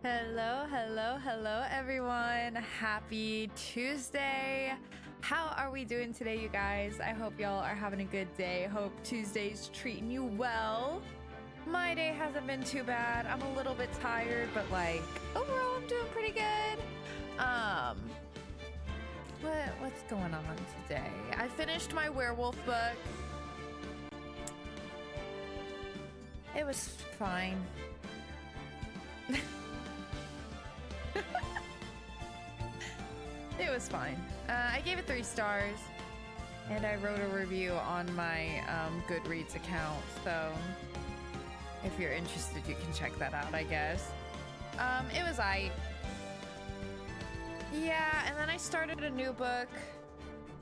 Hello, hello, hello, everyone. Happy Tuesday. How are we doing today, you guys? I hope y'all are having a good day. Hope Tuesday's treating you well. My day hasn't been too bad. I'm a little bit tired, but like overall I'm doing pretty good. What's going on today? I finished my werewolf book. It was fine. It was fine. I gave it 3 stars, and I wrote a review on my Goodreads account, so if you're interested, you can check that out, I guess. It was yeah, and then I started a new book,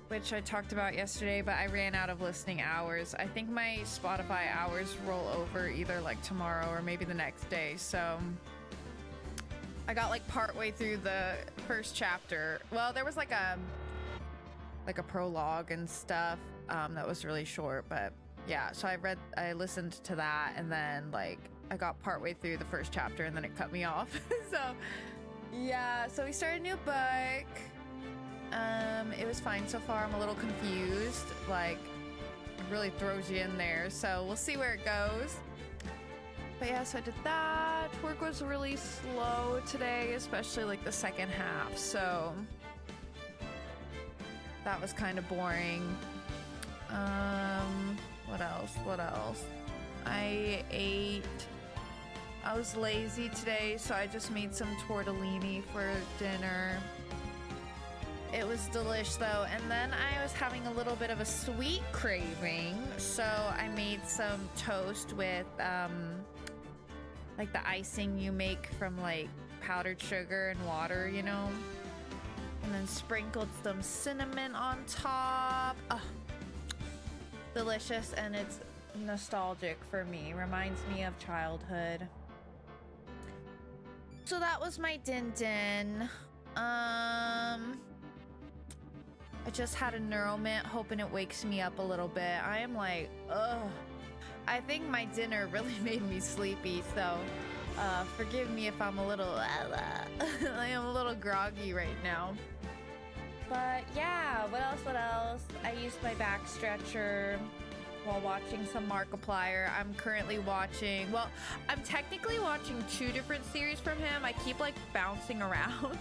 which I talked about yesterday, but I ran out of listening hours. I think my Spotify hours roll over either like tomorrow or maybe the next day, so I got like partway through the first chapter. Well, there was like a prologue and stuff that was really short, but yeah, so I listened to that, and then like I got partway through the first chapter and then it cut me off. So yeah, so we started a new book. It was fine so far. I'm a little confused, like it really throws you in there, so we'll see where it goes. But yeah, so I did that. Work was really slow today, especially like the second half, so that was kind of boring. What else? I was lazy today, so I just made some tortellini for dinner. It was delish though, and then I was having a little bit of a sweet craving, so I made some toast with like the icing you make from like powdered sugar and water, you know, and then sprinkled some cinnamon on top. Oh, delicious, and it's nostalgic for me. Reminds me of childhood. So that was my din. I just had a neuromint, hoping it wakes me up a little bit. I am like, ugh. I think my dinner really made me sleepy, so forgive me if I'm a little I am a little groggy right now. But yeah, what else? I used my back stretcher while watching some Markiplier. I'm currently watching, well, I'm technically watching 2 different series from him. I keep like bouncing around.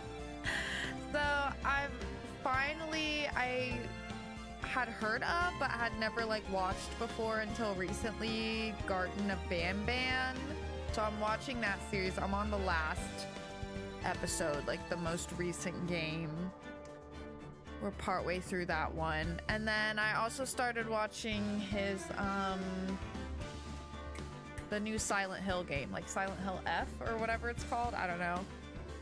So I had heard of, but had never like watched before until recently, Garden of Banban. So I'm watching that series. I'm on the last episode, like the most recent game. We're partway through that one. And then I also started watching his the new Silent Hill game, like Silent Hill F or whatever it's called. I don't know.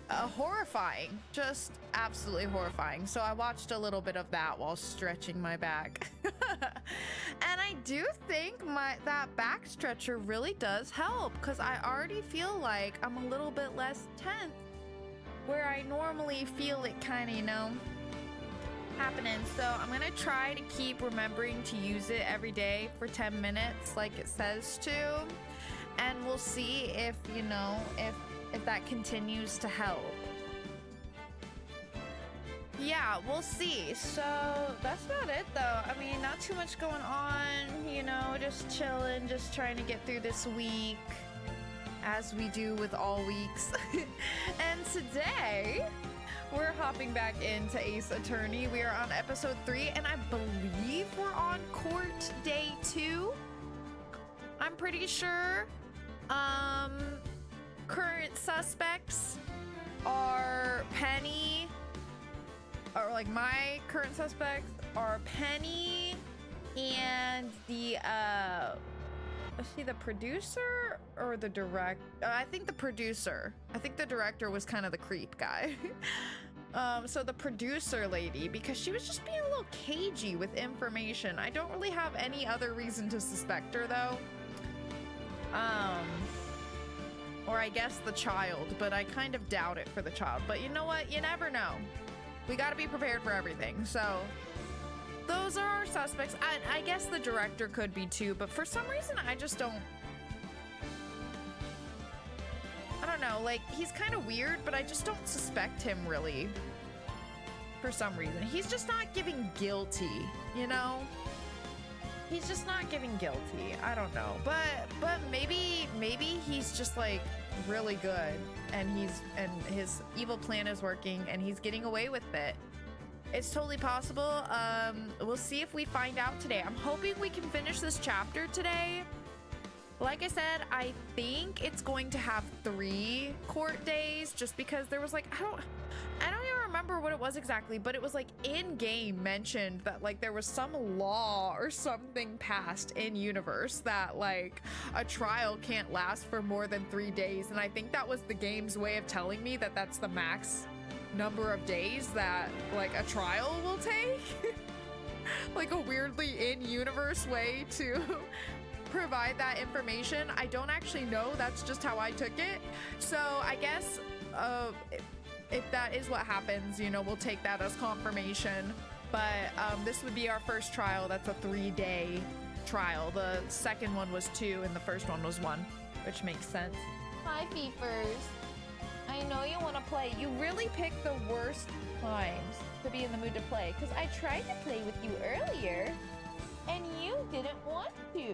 Horrifying, just absolutely horrifying. So I watched a little bit of that while stretching my back. And I do think that back stretcher really does help, because I already feel like I'm a little bit less tense, where I normally feel it kind of, you know, happening. So I'm gonna try to keep remembering to use it every day for 10 minutes like it says to, and we'll see if, you know, if that continues to help. Yeah, we'll see. So that's about it though. I mean, not too much going on, you know, just chilling, just trying to get through this week, as we do with all weeks. And today we're hopping back into Ace Attorney. We are on episode 3, and I believe we're on court day 2. I'm pretty sure. Current suspects are Penny, or like my current suspects are Penny and the is she the producer or the director? I think the producer. I think the director was kind of the creep guy. So the producer lady, because she was just being a little cagey with information. I don't really have any other reason to suspect her though. Or I guess the child, but I kind of doubt it for the child. But you know what? You never know. We got to be prepared for everything. So those are our suspects. I guess the director could be too, but for some reason I just don't don't know, like, he's kind of weird, but I just don't suspect him really for some reason. He's just not giving guilty, you know? He's just not giving guilty. I don't know, but maybe he's just like really good, and his evil plan is working, and he's getting away with it. It's totally possible. We'll see if we find out today. I'm hoping we can finish this chapter today. Like I said, I think it's going to have 3 court days, just because there was like, I don't even remember what it was exactly, but it was like in game mentioned that like there was some law or something passed in universe that like a trial can't last for more than 3 days. And I think that was the game's way of telling me that that's the max number of days that like a trial will take. Like a weirdly in universe way to provide that information. I don't actually know. That's just how I took it. So I guess if that is what happens, you know, we'll take that as confirmation. But this would be our first trial. That's a 3-day trial. The second one was 2 and the first one was 1, which makes sense. Hi, Feefers. I know you want to play. You really picked the worst times to be in the mood to play, because I tried to play with you earlier and you didn't want to.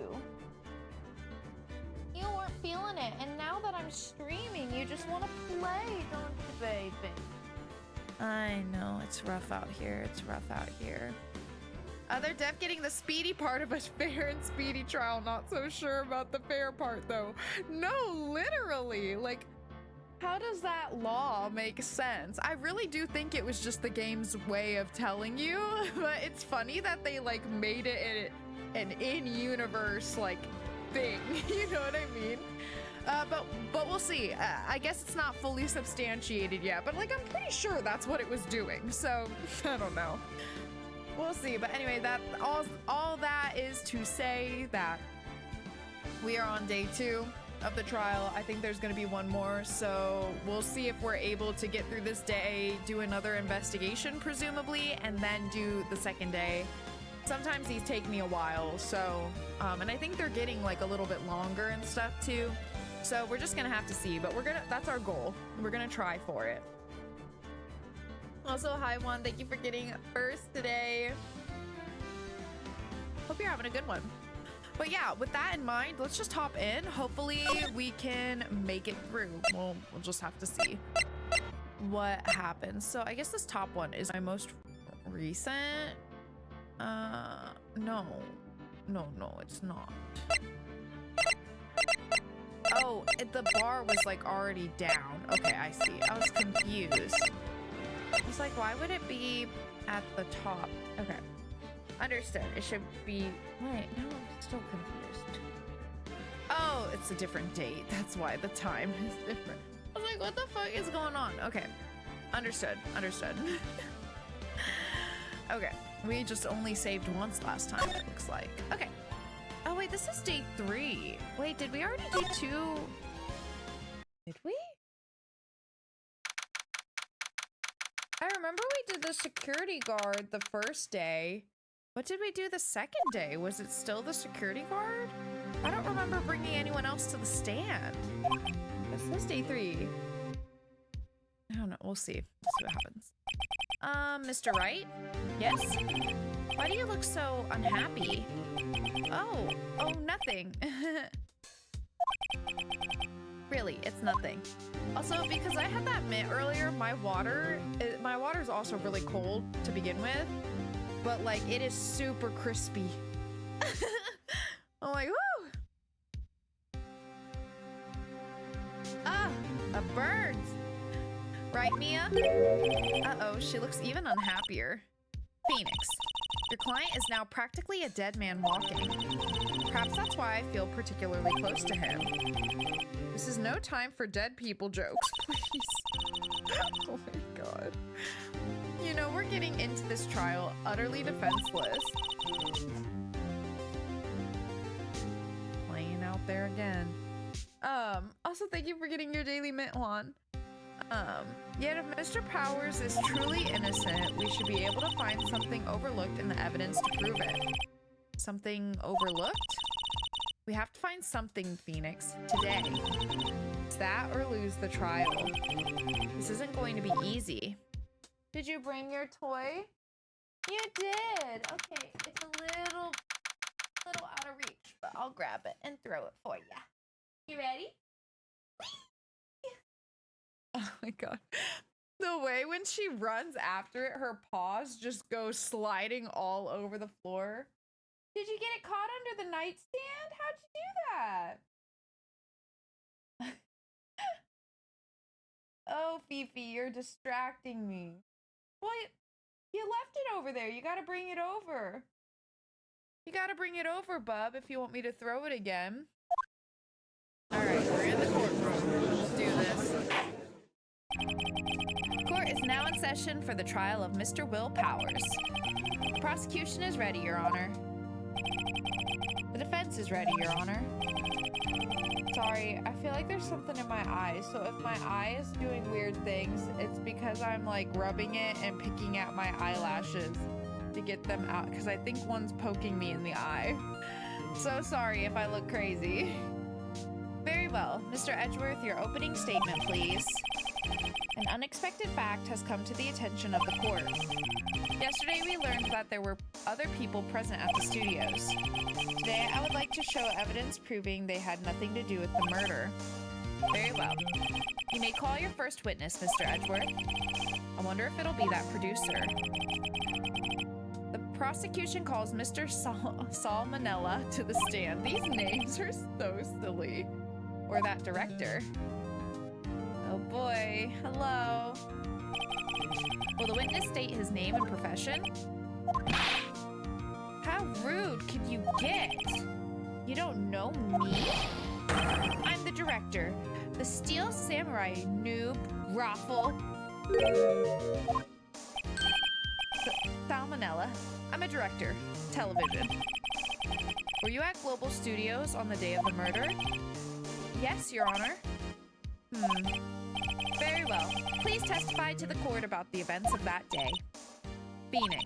You weren't feeling it, and now that I'm streaming, you just want to play, don't you, baby? I know, it's rough out here. It's rough out here. They're def getting the speedy part of a fair and speedy trial. Not so sure about the fair part, though. No, literally. Like, how does that law make sense? I really do think it was just the game's way of telling you, but it's funny that they, like, made it an in-universe, like, thing. You know what I mean? But we'll see. I guess it's not fully substantiated yet, but like I'm pretty sure that's what it was doing. So I don't know. We'll see. But anyway, that all that is to say that we are on day 2 of the trial. I think there's going to be 1 more, so we'll see if we're able to get through this day, do another investigation presumably, and then do the second day. Sometimes these take me a while, so, and I think they're getting like a little bit longer and stuff too. So we're just gonna have to see, but that's our goal. We're gonna try for it. Also, hi Juan, thank you for getting first today. Hope you're having a good one. But yeah, with that in mind, let's just hop in. Hopefully we can make it through. We'll just have to see what happens. So I guess this top one is my most recent. No, it's not. Oh, the bar was like already down. Okay, I see. I was confused. I was like, why would it be at the top? Okay, understood. It should be, wait, no, I'm still confused. Oh, it's a different date. That's why the time is different. I was like, what the fuck is going on? Okay, understood. Okay. We just only saved once last time, it looks like. Okay. Oh, wait, this is day 3. Wait, did we already do 2? Did we? I remember we did the security guard the first day. What did we do the second day? Was it still the security guard? I don't remember bringing anyone else to the stand. This is day 3. I don't know. We'll see. We'll see what happens. Mr. Wright? Yes? Why do you look so unhappy? Oh, nothing. Really, it's nothing. Also, because I had that mint earlier, my water is also really cold to begin with, but like it is super crispy. I'm like, woo! Ah, a bird. Right, Mia? Uh-oh, she looks even unhappier. Phoenix, your client is now practically a dead man walking. Perhaps that's why I feel particularly close to him. This is no time for dead people jokes, please. Oh my god. You know, we're getting into this trial utterly defenseless. Playing out there again. Also thank you for getting your daily mint, Juan. Yet if Mr. Powers is truly innocent, we should be able to find something overlooked in the evidence to prove it. Something overlooked? We have to find something, Phoenix, today. It's that or lose the trial. This isn't going to be easy. Did you bring your toy? You did. Okay, it's a little out of reach, but I'll grab it and throw it for you. You ready? Oh my god. The way when she runs after it, her paws just go sliding all over the floor. Did you get it caught under the nightstand? How'd you do that? Oh, Fifi, you're distracting me. Well, you left it over there. You gotta bring it over. You gotta bring it over, bub, if you want me to throw it again. Alright, we're in the courtroom. Let's do this. Court is now in session for the trial of Mr. Will Powers. The prosecution is ready, Your Honor. The defense is ready, Your Honor. Sorry, I feel like there's something in my eye, so if my eye is doing weird things, it's because I'm like rubbing it and picking at my eyelashes to get them out, because I think one's poking me in the eye. So sorry if I look crazy. Very well. Mr. Edgeworth, your opening statement, please. An unexpected fact has come to the attention of the court. Yesterday we learned that there were other people present at the studios. Today I would like to show evidence proving they had nothing to do with the murder. Very well. You may call your first witness, Mr. Edgeworth. I wonder if it'll be that producer. The prosecution calls Mr. Salmonella to the stand. These names are so silly. Or that director. Oh boy, hello. Will the witness state his name and profession? How rude can you get? You don't know me? I'm the director. The Steel Samurai, noob, raffle. Salmonella. I'm a director. Television. Were you at Global Studios on the day of the murder? Yes, Your Honor. Very well. Please testify to the court about the events of that day. Phoenix.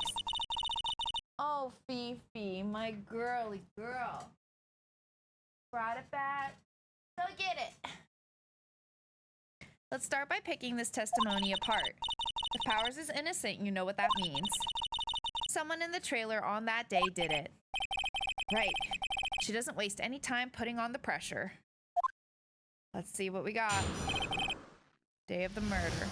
Oh, Fifi, my girly girl. Brought it back. Go get it. Let's start by picking this testimony apart. If Powers is innocent, you know what that means. Someone in the trailer on that day did it. Right. She doesn't waste any time putting on the pressure. Let's see what we got. Day of the murder.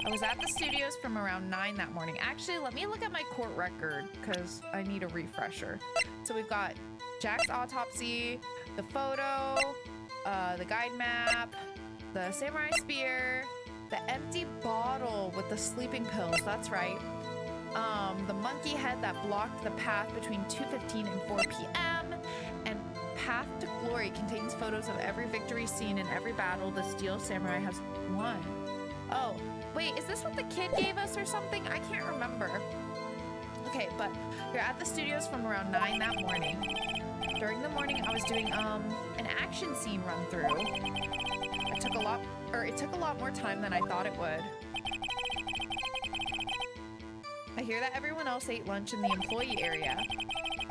I was at the studios from around 9 that morning. Actually, let me look at my court record because I need a refresher. So we've got Jack's autopsy, the photo, the guide map, the samurai spear, the empty bottle with the sleeping pills. That's right. The monkey head that blocked the path between 2:15 and 4 p.m. and Path to Glory contains photos of every victory scene and every battle the Steel Samurai has won. Oh, wait, is this what the kid gave us or something? I can't remember. Okay, but you're at the studios from around 9 that morning. During the morning, I was doing an action scene run through. It took a lot more time than I thought it would. I hear that everyone else ate lunch in the employee area.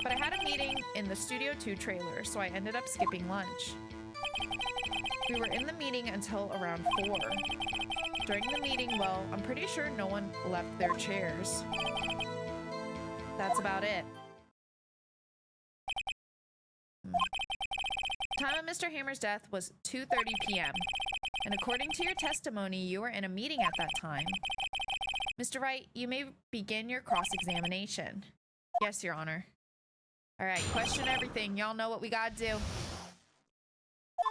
But I had a meeting in the Studio 2 trailer, so I ended up skipping lunch. We were in the meeting until around 4. During the meeting, well, I'm pretty sure no one left their chairs. That's about it. Time of Mr. Hammer's death was 2:30 p.m. And according to your testimony, you were in a meeting at that time. Mr. Wright, you may begin your cross-examination. Yes, Your Honor. All right, question everything. Y'all know what we gotta do.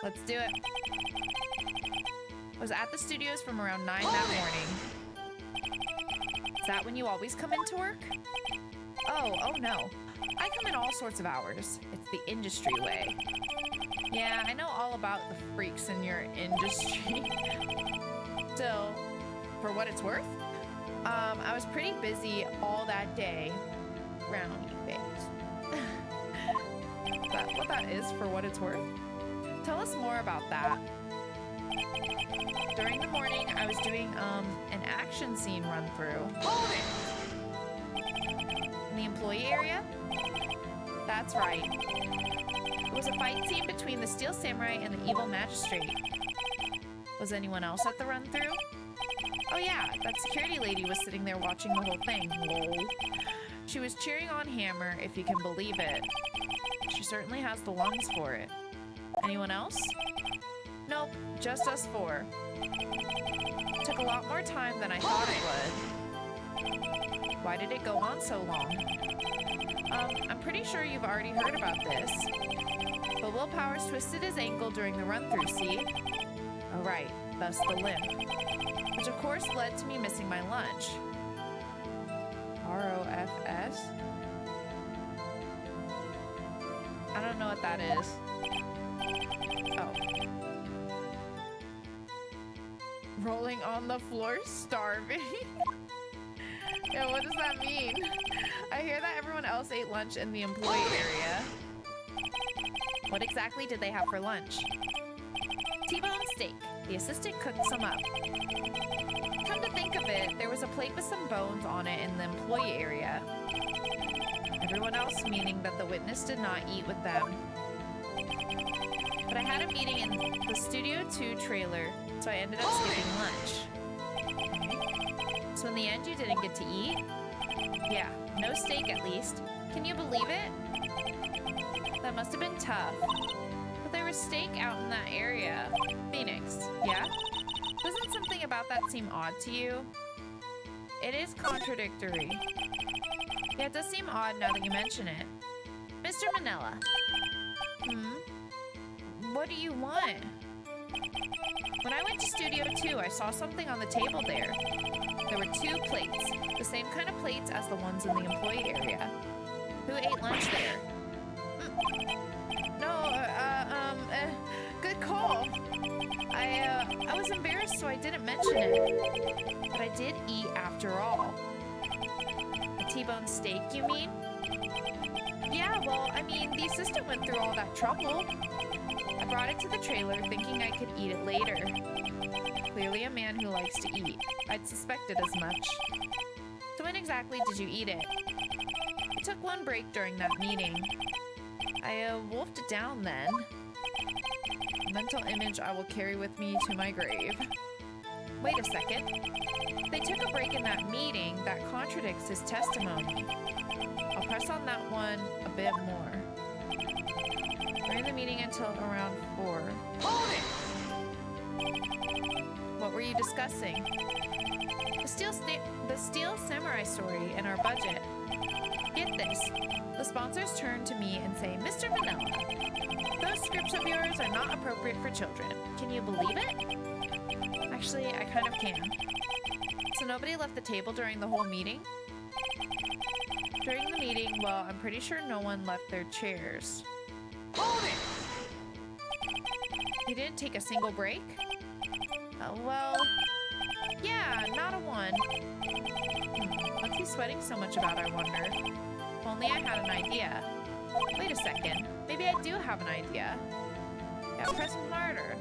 Let's do it. I was at the studios from around 9 that morning. Is that when you always come into work? Oh no. I come in all sorts of hours. It's the industry way. Yeah, I know all about the freaks in your industry. Still, for what it's worth, I was pretty busy all that day. Brownie face. Is that what that is, for what it's worth? Tell us more about that. During the morning, I was doing an action scene run through. Hold it! In the employee area? That's right. It was a fight scene between the Steel Samurai and the evil magistrate. Was anyone else at the run-through? Oh yeah, that security lady was sitting there watching the whole thing. Lol. She was cheering on Hammer, if you can believe it. She certainly has the lungs for it. Anyone else? Nope, just us four. Took a lot more time than I thought it would. Why did it go on so long? I'm pretty sure you've already heard about this. But Willpower's twisted his ankle during the run-through, see? Oh right, thus the limp. Which of course led to me missing my lunch. ROFS? I don't know what that is. Oh. Rolling on the floor, starving? Yeah, what does that mean? I hear that everyone else ate lunch in the employee area. What exactly did they have for lunch? T-bone steak. The assistant cooked some up. Come to think of it, there was a plate with some bones on it in the employee area. Everyone else, meaning that the witness did not eat with them. But I had a meeting in the Studio 2 trailer, so I ended up skipping lunch. So in the end, you didn't get to eat? Yeah, no steak at least. Can you believe it? That must have been tough. But there was steak out in that area. Phoenix, yeah? Doesn't something about that seem odd to you? It is contradictory. Yeah, it does seem odd now that you mention it. Mr. Manila. What do you want? When I went to Studio 2, I saw something on the table there. There were 2 plates, the same kind of plates as the ones in the employee area. Who ate lunch there? Good call. I was embarrassed, so I didn't mention it. But I did eat after all. A T-bone steak, you mean? Yeah, well, I mean, the assistant went through all that trouble. I brought it to the trailer thinking I could eat it later. Clearly a man who likes to eat. I'd suspected as much. So when exactly did you eat it? I took one break during that meeting. I wolfed it down then. A mental image I will carry with me to my grave. Wait a second. They took a break in that meeting. That contradicts his testimony. I'll press on that one a bit more. During the meeting until around 4. Hold it! What were you discussing? The Steel Samurai story and our budget. Get this. The sponsors turn to me and say, Mr. Manila, those scripts of yours are not appropriate for children. Can you believe it? Actually, I kind of can. So nobody left the table during the whole meeting? During the meeting, well, I'm pretty sure no one left their chairs. Hold it! You didn't take a single break? Well, yeah, not a one. What's he sweating so much about, I wonder? If only I had an idea. Wait a second. Maybe I do have an idea. Yeah, press him harder.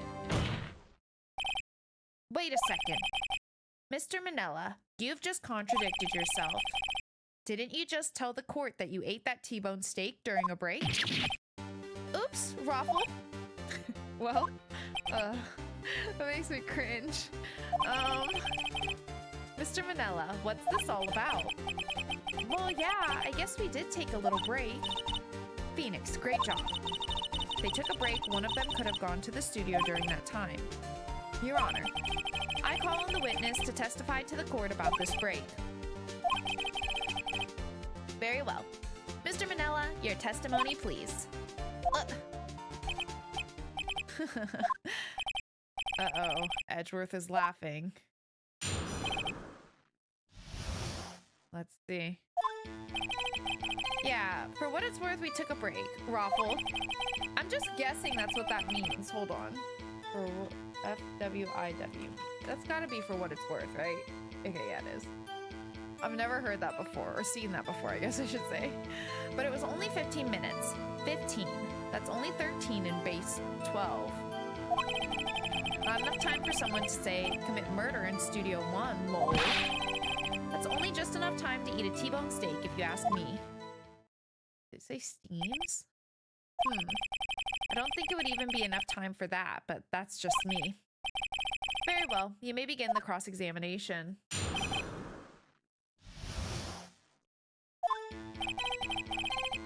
Wait a second. Mr. Manila, you've just contradicted yourself. Didn't you just tell the court that you ate that T-bone steak during a break? Oops, Raffle. Well, that makes me cringe. Mr. Manila, what's this all about? Well, yeah, I guess we did take a little break. Phoenix, great job. They took a break. One of them could have gone to the studio during that time. Your Honor, I call on the witness to testify to the court about this break. Very well. Mr. Manila, your testimony, please. Uh-oh, Edgeworth is laughing. Let's see. Yeah, for what it's worth, we took a break. Raffle. I'm just guessing that's what that means. Hold on. For FWIW. That's gotta be for what it's worth, right? Okay, yeah, it is. I've never heard that before, or seen that before, I guess I should say. But it was only 15 minutes. 15. That's only 13 in base 12. Not enough time for someone to say, commit murder in Studio 1, lol. That's only just enough time to eat a T-bone steak, if you ask me. Did it say steams? I don't think it would even be enough time for that, but that's just me. Very well, you may begin the cross-examination.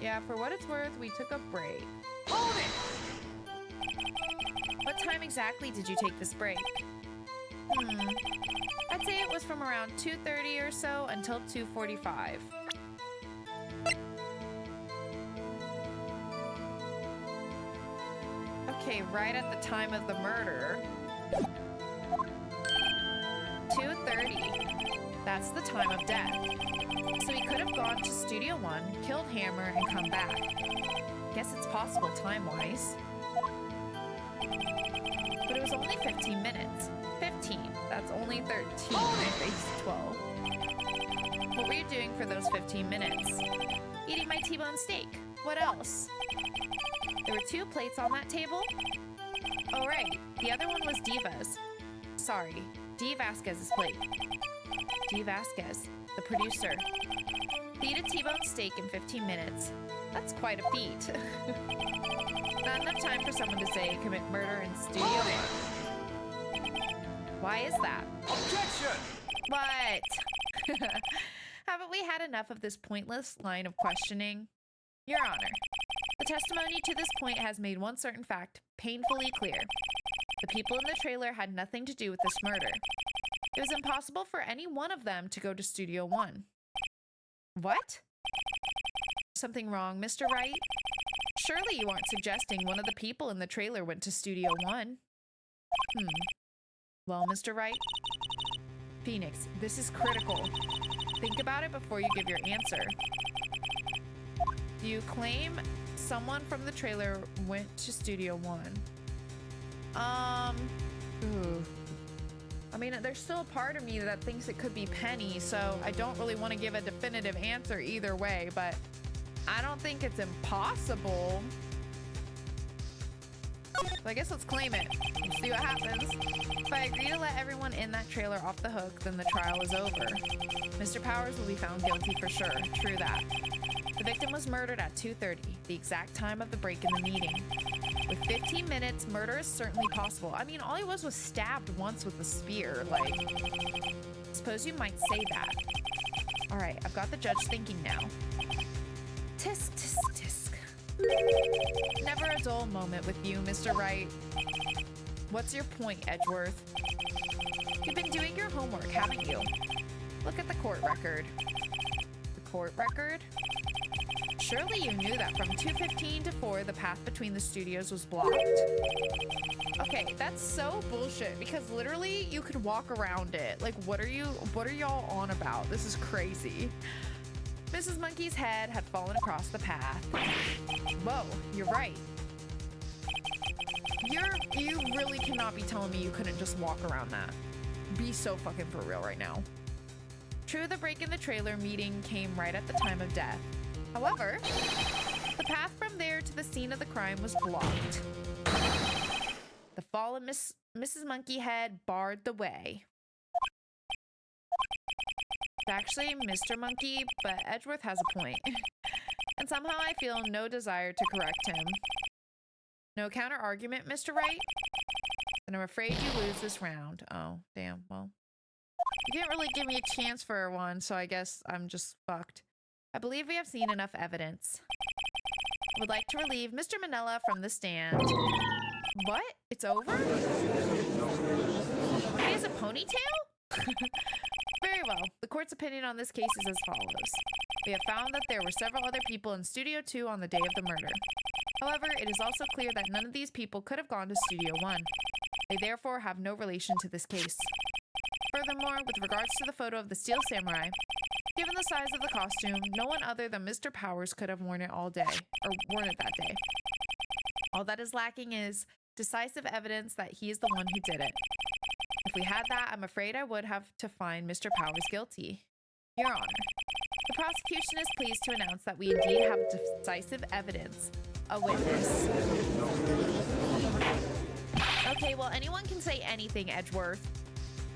Yeah, for what it's worth, we took a break. Hold it! What time exactly did you take this break? I'd say it was from around 2:30 or so until 2:45. Okay, right at the time of the murder. 2:30. That's the time of death. So he could have gone to Studio One, killed Hammer, and come back. Guess it's possible time-wise. But it was only 15 minutes. 15. That's only 13. Face 12. What were you doing for those 15 minutes? Eating my T-bone steak. What else? There were 2 plates on that table? Oh, right. The other one was Diva's. Sorry, D. Vasquez's plate. D. Vasquez, the producer. To eat a T-bone steak in 15 minutes. That's quite a feat. Not enough time for someone to say commit murder in Studio One. Why is that? Objection! What? Haven't we had enough of this pointless line of questioning? Your Honor, the testimony to this point has made one certain fact painfully clear. The people in the trailer had nothing to do with this murder. It was impossible for any one of them to go to Studio One. What? Something wrong, Mr. Wright? Surely you aren't suggesting one of the people in the trailer went to Studio One. Well, Mr. Wright? Phoenix, this is critical. Think about it before you give your answer. Do you claim someone from the trailer went to Studio One? I mean, there's still a part of me that thinks it could be Penny, so I don't really want to give a definitive answer either way, but I don't think it's impossible. So I guess let's claim it. Let's see what happens. If I agree to let everyone in that trailer off the hook, then the trial is over. Mr. Powers will be found guilty for sure. True that. The victim was murdered at 2:30, the exact time of the break in the meeting. With 15 minutes, murder is certainly possible. I mean, all he was stabbed once with a spear. Like, suppose you might say that. All right, I've got the judge thinking now. Tisk, tisk, tisk. Never a dull moment with you, Mr. Wright. What's your point, Edgeworth? You've been doing your homework, haven't you? Look at the court record. The court record? Surely you knew that from 2:15 to 4, the path between the studios was blocked. Okay, that's so bullshit because literally you could walk around it. Like, what are y'all on about? This is crazy. Mrs. Monkey's head had fallen across the path. Whoa, you're right. You really cannot be telling me you couldn't just walk around that. Be so fucking for real right now. True, the break in the trailer meeting came right at the time of death. However, the path from there to the scene of the crime was blocked. The fall of Mrs. Monkey Head barred the way. It's actually Mr. Monkey, but Edgeworth has a point. And somehow I feel no desire to correct him. No counter argument, Mr. Wright? And I'm afraid you lose this round. Oh, damn. Well, you didn't really give me a chance for one, so I guess I'm just fucked. I believe we have seen enough evidence. I would like to relieve Mr. Manella from the stand. What? It's over? He has a ponytail? Very well. The court's opinion on this case is as follows. We have found that there were several other people in Studio 2 on the day of the murder. However, it is also clear that none of these people could have gone to Studio 1. They therefore have no relation to this case. Furthermore, with regards to the photo of the Steel Samurai, given the size of the costume, no one other than Mr. Powers could have worn it all day, or worn it that day. All that is lacking is decisive evidence that he is the one who did it. If we had that, I'm afraid I would have to find Mr. Powers guilty. Your Honor, the prosecution is pleased to announce that we indeed have decisive evidence. A witness. Okay, well, anyone can say anything, Edgeworth.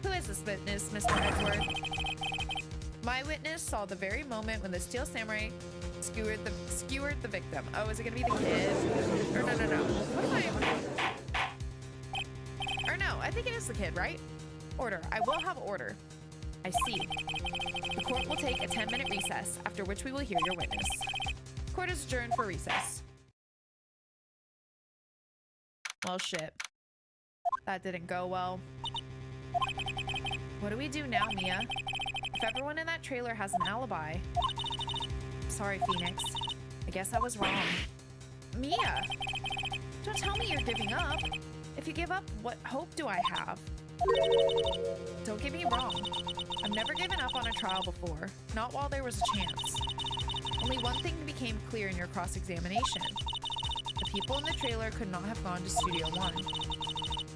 Who is this witness, Mr. Edgeworth? My witness saw the very moment when the Steel Samurai skewered the victim. Oh, is it gonna be the kid? Or no. What am I? Or no, I think it is the kid, right? Order. I will have order. I see. The court will take a 10-minute recess, after which we will hear your witness. Court is adjourned for recess. Well, shit. That didn't go well. What do we do now, Mia? If everyone in that trailer has an alibi... Sorry, Phoenix. I guess I was wrong. Mia! Don't tell me you're giving up. If you give up, what hope do I have? Don't get me wrong. I've never given up on a trial before. Not while there was a chance. Only one thing became clear in your cross-examination. The people in the trailer could not have gone to Studio One.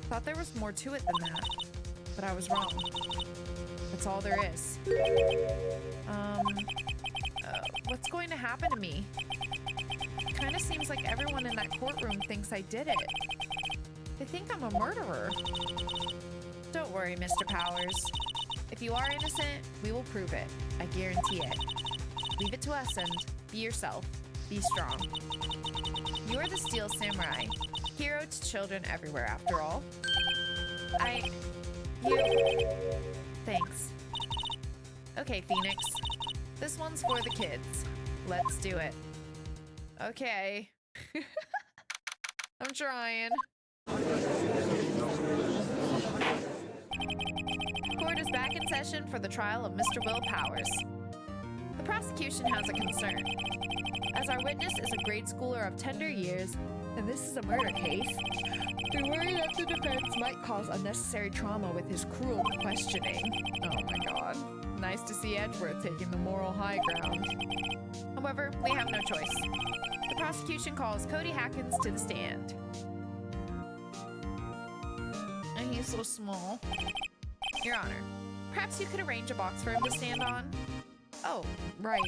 Thought there was more to it than that. But I was wrong. That's all there is. What's going to happen to me? It kind of seems like everyone in that courtroom thinks I did it. They think I'm a murderer. Don't worry, Mr. Powers. If you are innocent, we will prove it. I guarantee it. Leave it to us and be yourself. Be strong. You are the Steel Samurai. Hero to children everywhere, after all. Thanks. Okay, Phoenix. This one's for the kids. Let's do it. Okay. I'm trying. Court is back in session for the trial of Mr. Will Powers. The prosecution has a concern. As our witness is a grade schooler of tender years, and this is a murder case, we worry that the defense might cause unnecessary trauma with his cruel questioning. Oh my god. Nice to see Edgeworth taking the moral high ground. However, we have no choice. The prosecution calls Cody Hackins to the stand. And he's so small. Your Honor, perhaps you could arrange a box for him to stand on? Oh, right.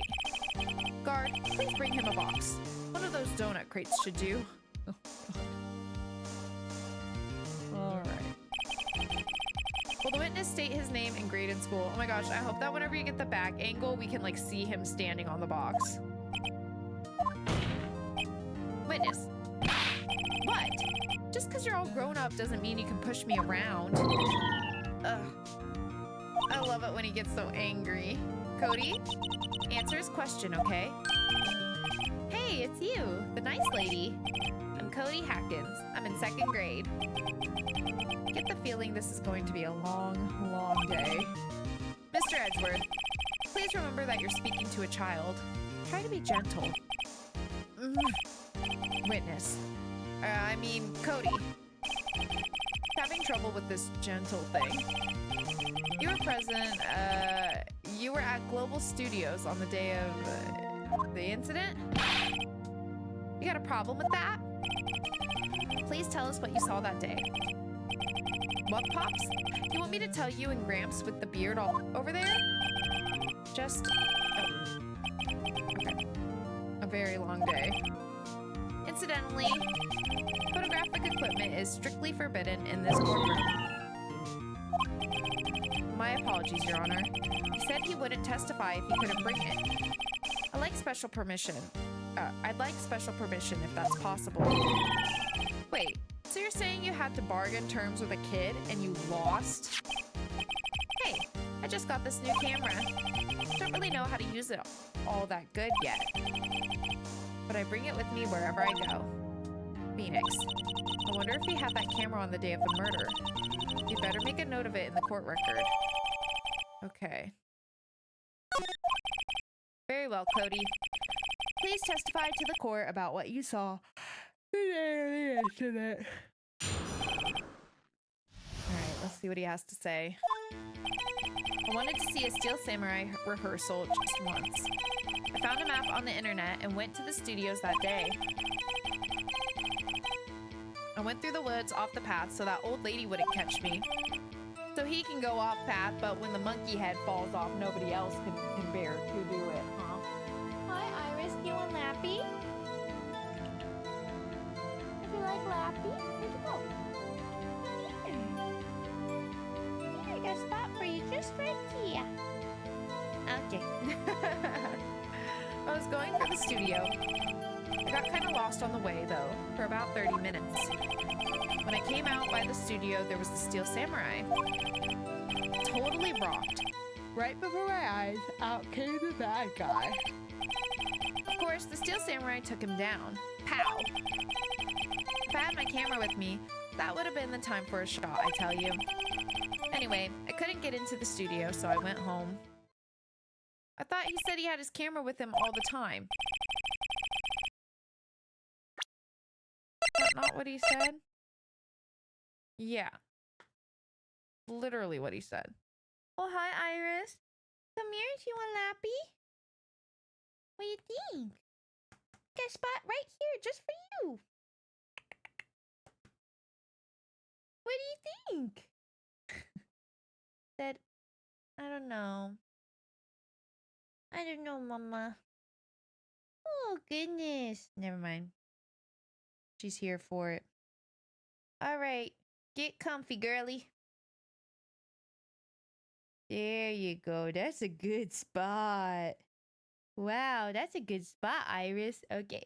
Guard, please bring him a box. One of those donut crates should do. Oh, God. All right. Will the witness state his name and grade in school? Oh my gosh, I hope that whenever you get the back angle, we can like see him standing on the box. Witness. What? Just because you're all grown up doesn't mean you can push me around. Ugh. I love it when he gets so angry. Cody, answer his question, okay? Hey, it's you, the nice lady. I'm Cody Hackins. I'm in 2nd grade. I get the feeling this is going to be a long, long day. Mr. Edgeworth, please remember that you're speaking to a child. Try to be gentle. Witness. Cody. Having trouble with this gentle thing. You were present, you were at Global Studios on the day of the incident? You got a problem with that? Please tell us what you saw that day. What, Pops? You want me to tell you and Gramps with the beard all over there? Just... oh. Okay. A very long day. Incidentally, photographic equipment is strictly forbidden in this courtroom. My apologies, Your Honor. He said he wouldn't testify if he couldn't bring it. I'd like special permission if that's possible. Wait, so you're saying you had to bargain terms with a kid and you lost? Hey, I just got this new camera. Don't really know how to use it all that good yet. But I bring it with me wherever I go. Phoenix, I wonder if he had that camera on the day of the murder. You better make a note of it in the court record. Okay. Very well, Cody. Please testify to the court about what you saw. Alright, let's see what he has to say. I wanted to see a Steel Samurai rehearsal just once. I found a map on the internet and went to the studios that day. I went through the woods off the path so that old lady wouldn't catch me. So he can go off path, but when the monkey head falls off, nobody else can bear to do it, huh? Hi, Iris. You want Lappy? Would you like Lappy? Where'd you go? Here. I got a spot for you just right here. Okay. I was going for the studio. I got kind of lost on the way, though, for about 30 minutes. When I came out by the studio, there was the Steel Samurai. Totally rocked. Right before my eyes, out came the bad guy. Of course, the Steel Samurai took him down. Pow! If I had my camera with me, that would have been the time for a shot, I tell you. Anyway, I couldn't get into the studio, so I went home. I thought he said he had his camera with him all the time. That's not what he said? Yeah. Literally what he said. Oh, hi, Iris. Come here, do you want Lappy? What do you think? Got a spot right here, just for you. What do you think? Said, I don't know. I don't know, Mama. Oh, goodness. Never mind. She's here for it. All right. Get comfy, girly. There you go. That's a good spot. Wow, that's a good spot, Iris. Okay.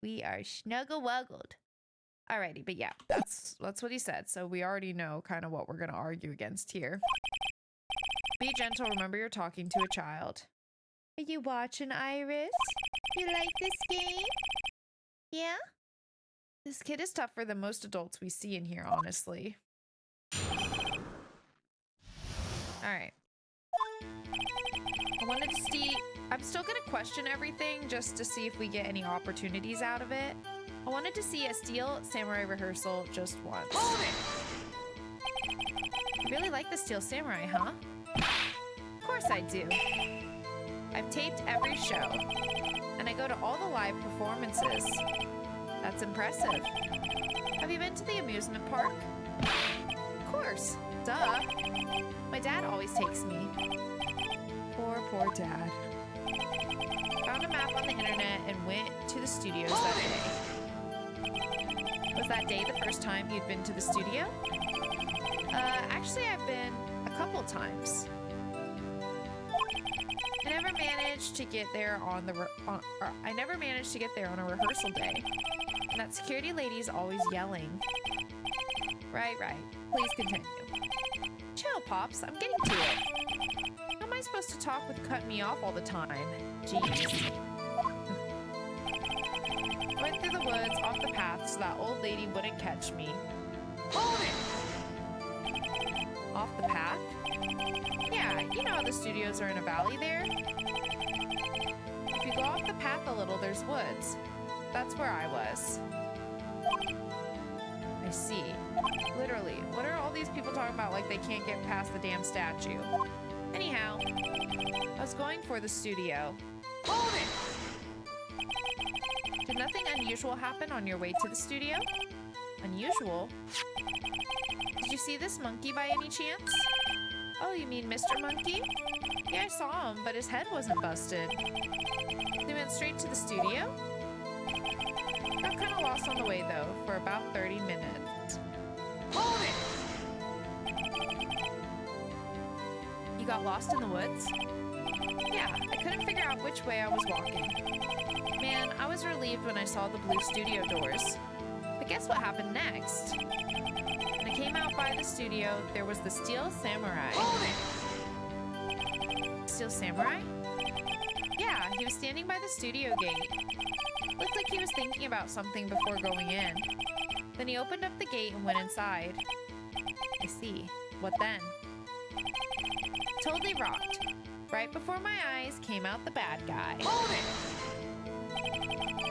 We are snuggle-wuggled. Alrighty, but yeah, that's what he said. So we already know kind of what we're going to argue against here. Be gentle. Remember, you're talking to a child. Are you watching, Iris? You like this game? Yeah? This kid is tougher than most adults we see in here, honestly. Alright. I wanted to see... I'm still going to question everything just to see if we get any opportunities out of it. I wanted to see a Steel Samurai rehearsal just once. Hold it! You really like the Steel Samurai, huh? Of course I do. I've taped every show, and I go to all the live performances. That's impressive. Have you been to the amusement park? Of course. Duh. My dad always takes me. Poor dad. Found a map on the internet and went to the studios that day. Was that day the first time you'd been to the studio? Actually, I've been a couple times. I never managed to get there on a rehearsal day. And that security lady's always yelling. Right. Please continue. Chill, Pops. I'm getting to it. How am I supposed to talk with cutting me off all the time? Jeez. Went through the woods off the path so that old lady wouldn't catch me. Hold it! Off the path? Yeah, you know how the studios are in a valley there? If you go off the path a little, there's woods. That's where I was. I see. Literally, what are all these people talking about like they can't get past the damn statue? Anyhow, I was going for the studio. Hold it! Did nothing unusual happen on your way to the studio? Unusual? Did you see this monkey by any chance? Oh, you mean Mr. Monkey? Yeah, I saw him, but his head wasn't busted. They went straight to the studio? Got kind of lost on the way, though, for about 30 minutes. Hold it! You got lost in the woods? Yeah, I couldn't figure out which way I was walking. Man, I was relieved when I saw the blue studio doors. But guess what happened next? When I came out by the studio, there was the Steel Samurai. Hold it! Steel Samurai? Yeah, he was standing by the studio gate. Looked like he was thinking about something before going in. Then he opened up the gate and went inside. I see. What then? Totally rocked. Right before my eyes came out the bad guy. Hold it!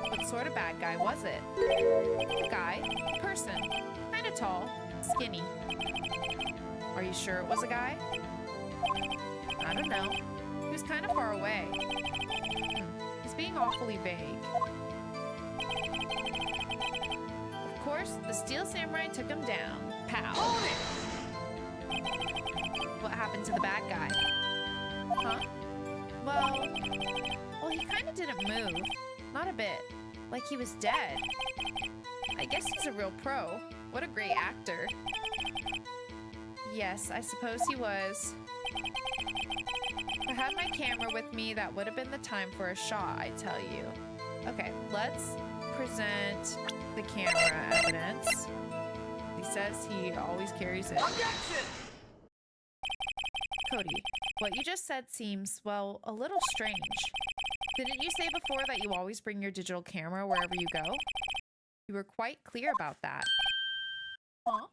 What sort of bad guy was it? A guy? A person? Kinda tall. Skinny. Are you sure it was a guy? I don't know. He was kind of far away. He's being awfully vague. Of course, the Steel Samurai took him down. Pow. Hold it! What happened to the bad guy? Huh? Well, he kind of didn't move. Not a bit. Like he was dead. I guess he's a real pro. What a great actor. Yes, I suppose he was. had my camera with me. That would have been the time for a shot, I tell you. Okay, let's present the camera evidence. He says he always carries it. Objection! Cody, what you just said seems, well, a little strange. Didn't you say before that you always bring your digital camera wherever you go? You were quite clear about that. Huh?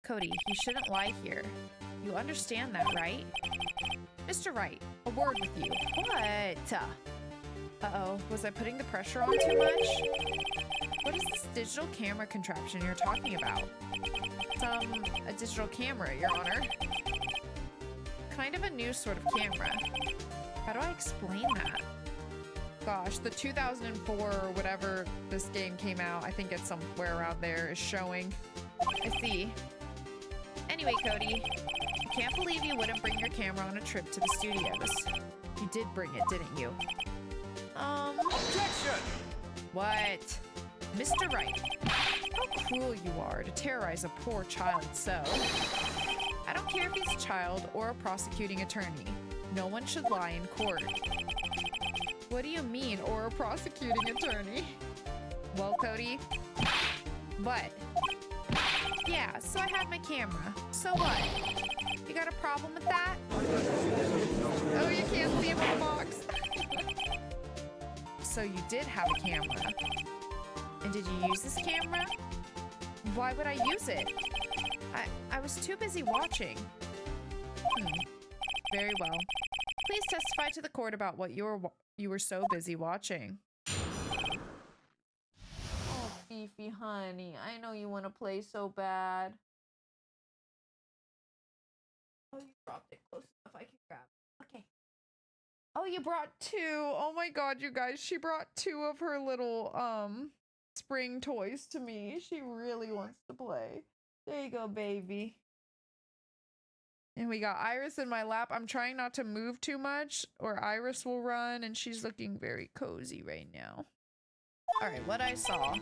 Cody, you shouldn't lie here. You understand that, right? Mr. Wright, a word with you. What? Uh-oh, was I putting the pressure on too much? What is this digital camera contraption you're talking about? A digital camera, Your Honor. Kind of a new sort of camera. How do I explain that? Gosh, the 2004 or whatever this game came out, I think it's somewhere around there, is showing. I see. Anyway, Cody, I can't believe you wouldn't bring your camera on a trip to the studios. You did bring it, didn't you? Objection! What? Mr. Wright, how cruel you are to terrorize a poor child so. I don't care if he's a child or a prosecuting attorney. No one should lie in court. What do you mean, or a prosecuting attorney? Well, Cody, what? Yeah, so I had my camera. So what? You got a problem with that? Oh, you can't see him in the box. So you did have a camera. And did you use this camera? Why would I use it? I was too busy watching. Very well. Please testify to the court about what you were so busy watching. Oh, Fifi, honey, I know you want to play so bad. Oh, you dropped it close enough. I can grab it. Okay. Oh, you brought two. Oh my god, you guys. She brought two of her little, spring toys to me. She really wants to play. There you go, baby. And we got Iris in my lap. I'm trying not to move too much or Iris will run, and she's looking very cozy right now. All right, what I saw.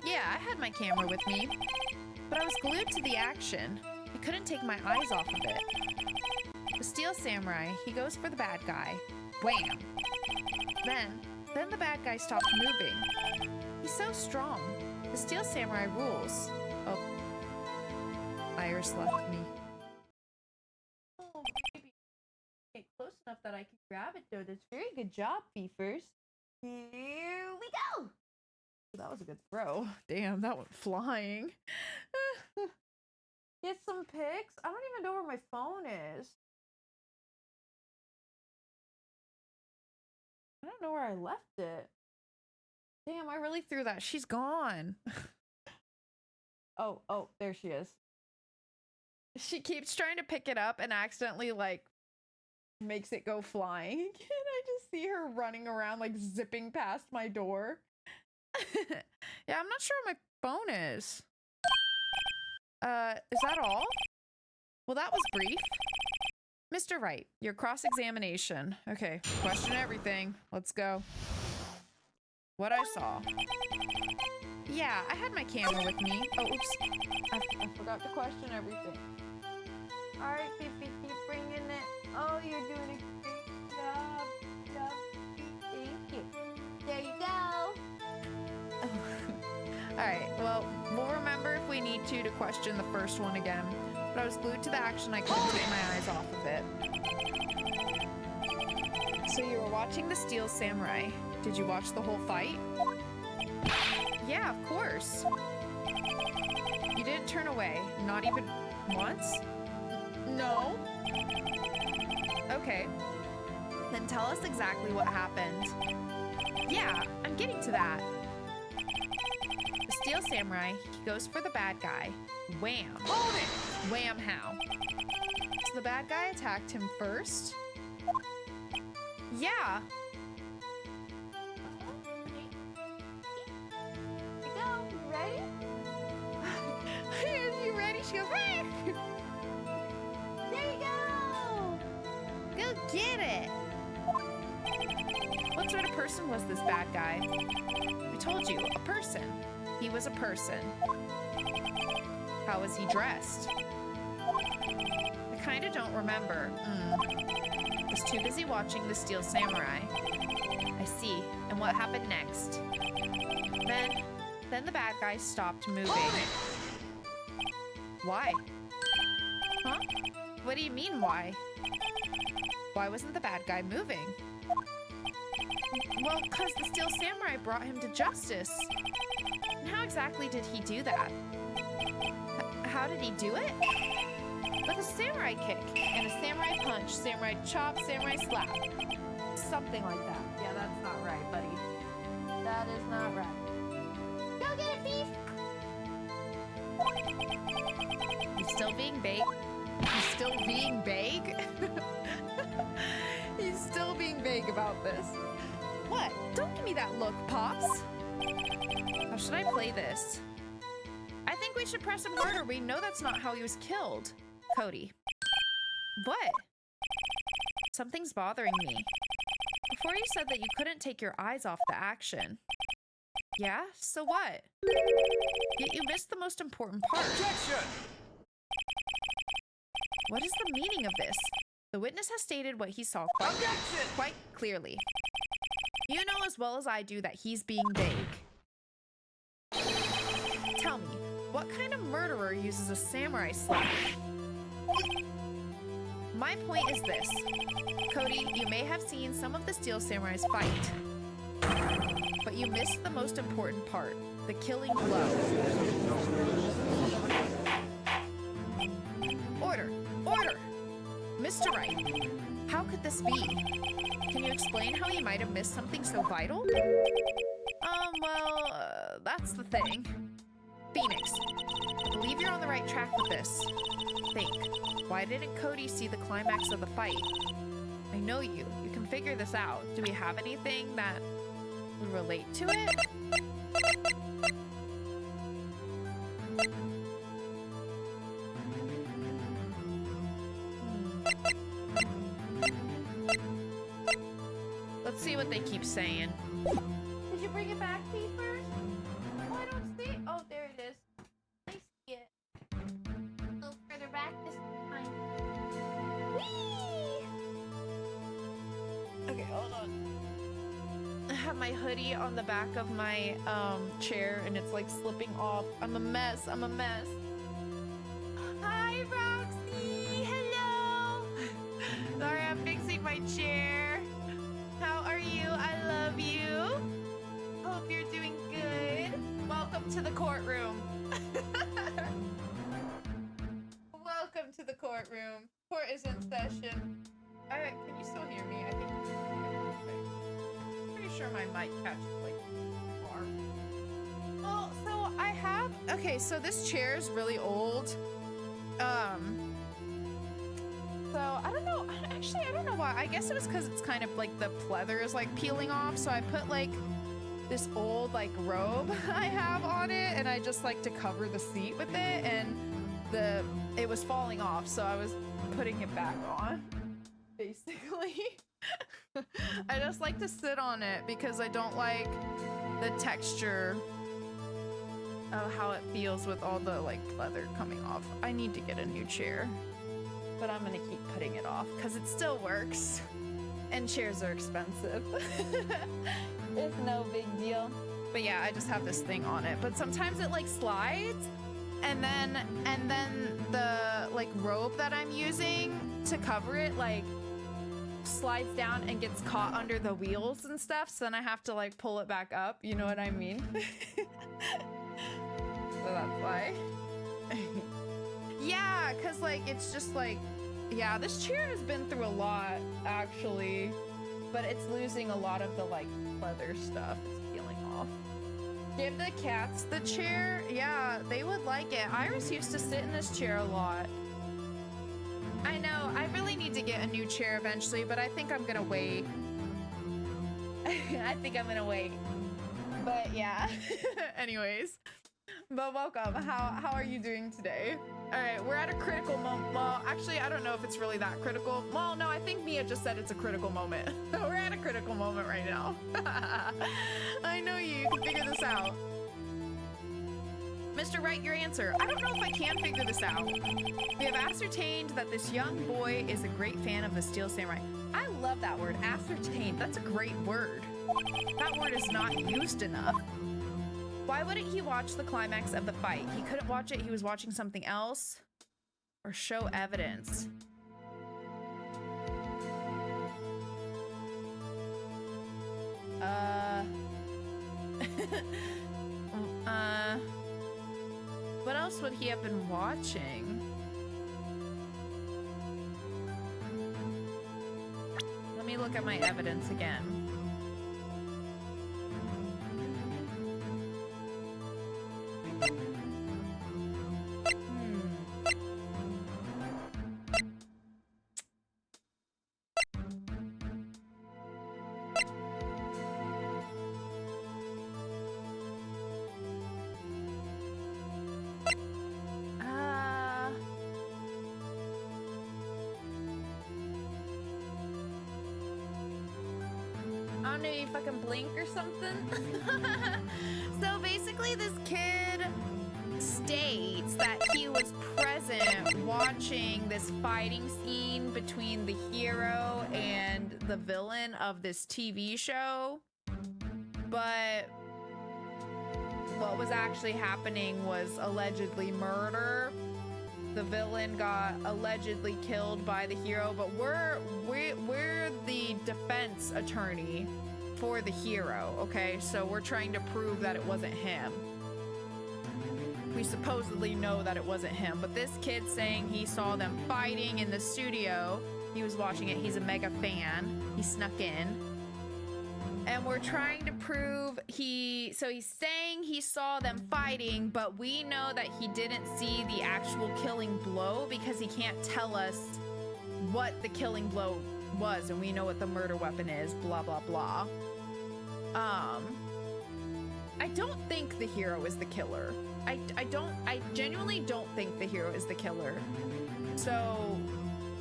Yeah, I had my camera with me, but I was glued to the action. I couldn't take my eyes off of it. The Steel Samurai, he goes for the bad guy. Wham! Then the bad guy stopped moving. He's so strong. The Steel Samurai rules. Oh. Iris left me. Oh, baby. Get close enough that I can grab it, though. That's very good job, Beefers. Here we go! That was a good throw. Damn, that went flying. Get some pics? I don't even know where my phone is. I don't know where I left it. Damn, I really threw that. She's gone. Oh, there she is. She keeps trying to pick it up and accidentally, like, makes it go flying. And I just see her running around, like, zipping past my door. Yeah, I'm not sure where my phone is. Is that all? Well, that was brief. Mr. Wright, your cross-examination. Okay, question everything. Let's go. What I saw. Yeah, I had my camera with me. Oh, oops. I forgot to question everything. All right, Fifi, keep bringing it. Oh, you're doing a great job. Thank you. There you go. All right, well, we'll remember if we need to question the first one again. But I was glued to the action. I couldn't take my eyes off of it. So you were watching the Steel Samurai. Did you watch the whole fight? Yeah, of course. You didn't turn away, not even once? No. Okay. Then tell us exactly what happened. Yeah, I'm getting to that. The Steel Samurai, he goes for the bad guy. Wham. Hold it! Wham how? So the bad guy attacked him first? Yeah. Here we go. You ready? Is you ready? She goes, "Rah!" There you go. Go get it. What sort of person was this bad guy? I told you, a person. He was a person. How was he dressed? I kinda don't remember. Was too busy watching the Steel Samurai. I see. And what happened next? Then the bad guy stopped moving. Hold it! Why? Huh? What do you mean, why? Why wasn't the bad guy moving? Well, because the Steel Samurai brought him to justice. And how exactly did he do that? How did he do it? With a samurai kick, and a samurai punch, samurai chop, samurai slap. Something like that. Yeah, that's not right, buddy. That is not right. Go get it, beef! He's still being vague. He's still being vague? He's still being vague about this. What? Don't give me that look, Pops. How should I play this? I think we should press him harder. We know that's not how he was killed. Cody. What? Something's bothering me. Before you said that you couldn't take your eyes off the action. Yeah? So what? Yet you missed the most important part. Objection! What is the meaning of this? The witness has stated what he saw Objection! quite clearly. You know as well as I do that he's being vague. Tell me, what kind of murderer uses a samurai slap? My point is this. Cody, you may have seen some of the Steel Samurais fight, but you missed the most important part, the killing blow. Order! Order! Mr. Wright, how could this be? Can you explain how you might have missed something so vital? That's the thing. Phoenix, I believe you're on the right track with this. Think, why didn't Cody see the climax of the fight? I know you. You can figure this out. Do we have anything that would relate to it? Let's see what they keep saying. Did you bring it back, Pete, first? Oh, I don't see it. Oh, there it is. I see it. A little further back this time. Whee! Okay, hold on. I have my hoodie on the back of my chair and it's like slipping off. I'm a mess. I'm a mess. Hi, Roxy. Hello. Sorry, I'm fixing my chair. How are you? I love you. Hope you're doing good. Welcome to the courtroom. Welcome to the courtroom. Court is in session. Alright, can you still hear me? I think you can hear me. Pretty sure my mic catches like far. Well, so I have okay, so this chair is really old. So I don't know. Actually, I don't know why. I guess it was because it's kind of like the pleather is like peeling off. So I put like this old like robe I have on it, and I just like to cover the seat with it, and it was falling off, so I was putting it back on. Basically, I just like to sit on it because I don't like the texture of how it feels with all the like leather coming off. I need to get a new chair. But I'm gonna keep putting it off because it still works. And chairs are expensive. It's no big deal. But yeah, I just have this thing on it. But sometimes it like slides, and then the like robe that I'm using to cover it like slides down and gets caught under the wheels and stuff. So then I have to like pull it back up. You know what I mean? So that's why. Yeah, because like it's just like, yeah, this chair has been through a lot actually, but it's losing a lot of the like leather stuff. It's peeling off. Give the cats the chair. Yeah, they would like it. Iris used to sit in this chair a lot. I know, I really need to get a new chair eventually, but I think I'm gonna wait. I think I'm gonna wait. But yeah, anyways. But welcome. How are you doing today? All right, we're at a critical moment. Well, actually, I don't know if it's really that critical. Well, no, I think Mia just said it's a critical moment. We're at a critical moment right now. I know you. You can figure this out. Mr. Wright, your answer. I don't know if I can figure this out. We have ascertained that this young boy is a great fan of the Steel Samurai. I love that word, ascertained. That's a great word. That word is not used enough. Why wouldn't he watch the climax of the fight? He couldn't watch it. He was watching something else. Or show evidence. What else would he have been watching? Let me look at my evidence again. I don't know, you fucking blink or something? So basically this kid states that he was present watching this fighting scene between the hero and the villain of this TV show. But what was actually happening was allegedly murder. The villain got allegedly killed by the hero, but we're the defense attorney for the hero, okay? So we're trying to prove that it wasn't him. We supposedly know that it wasn't him, but this kid saying he saw them fighting in the studio, he was watching it, he's a mega fan, he snuck in. And we're trying to prove so he's saying he saw them fighting, but we know that he didn't see the actual killing blow because he can't tell us what the killing blow was, and we know what the murder weapon is, blah, blah, blah. I don't think the hero is the killer. I genuinely don't think the hero is the killer. So,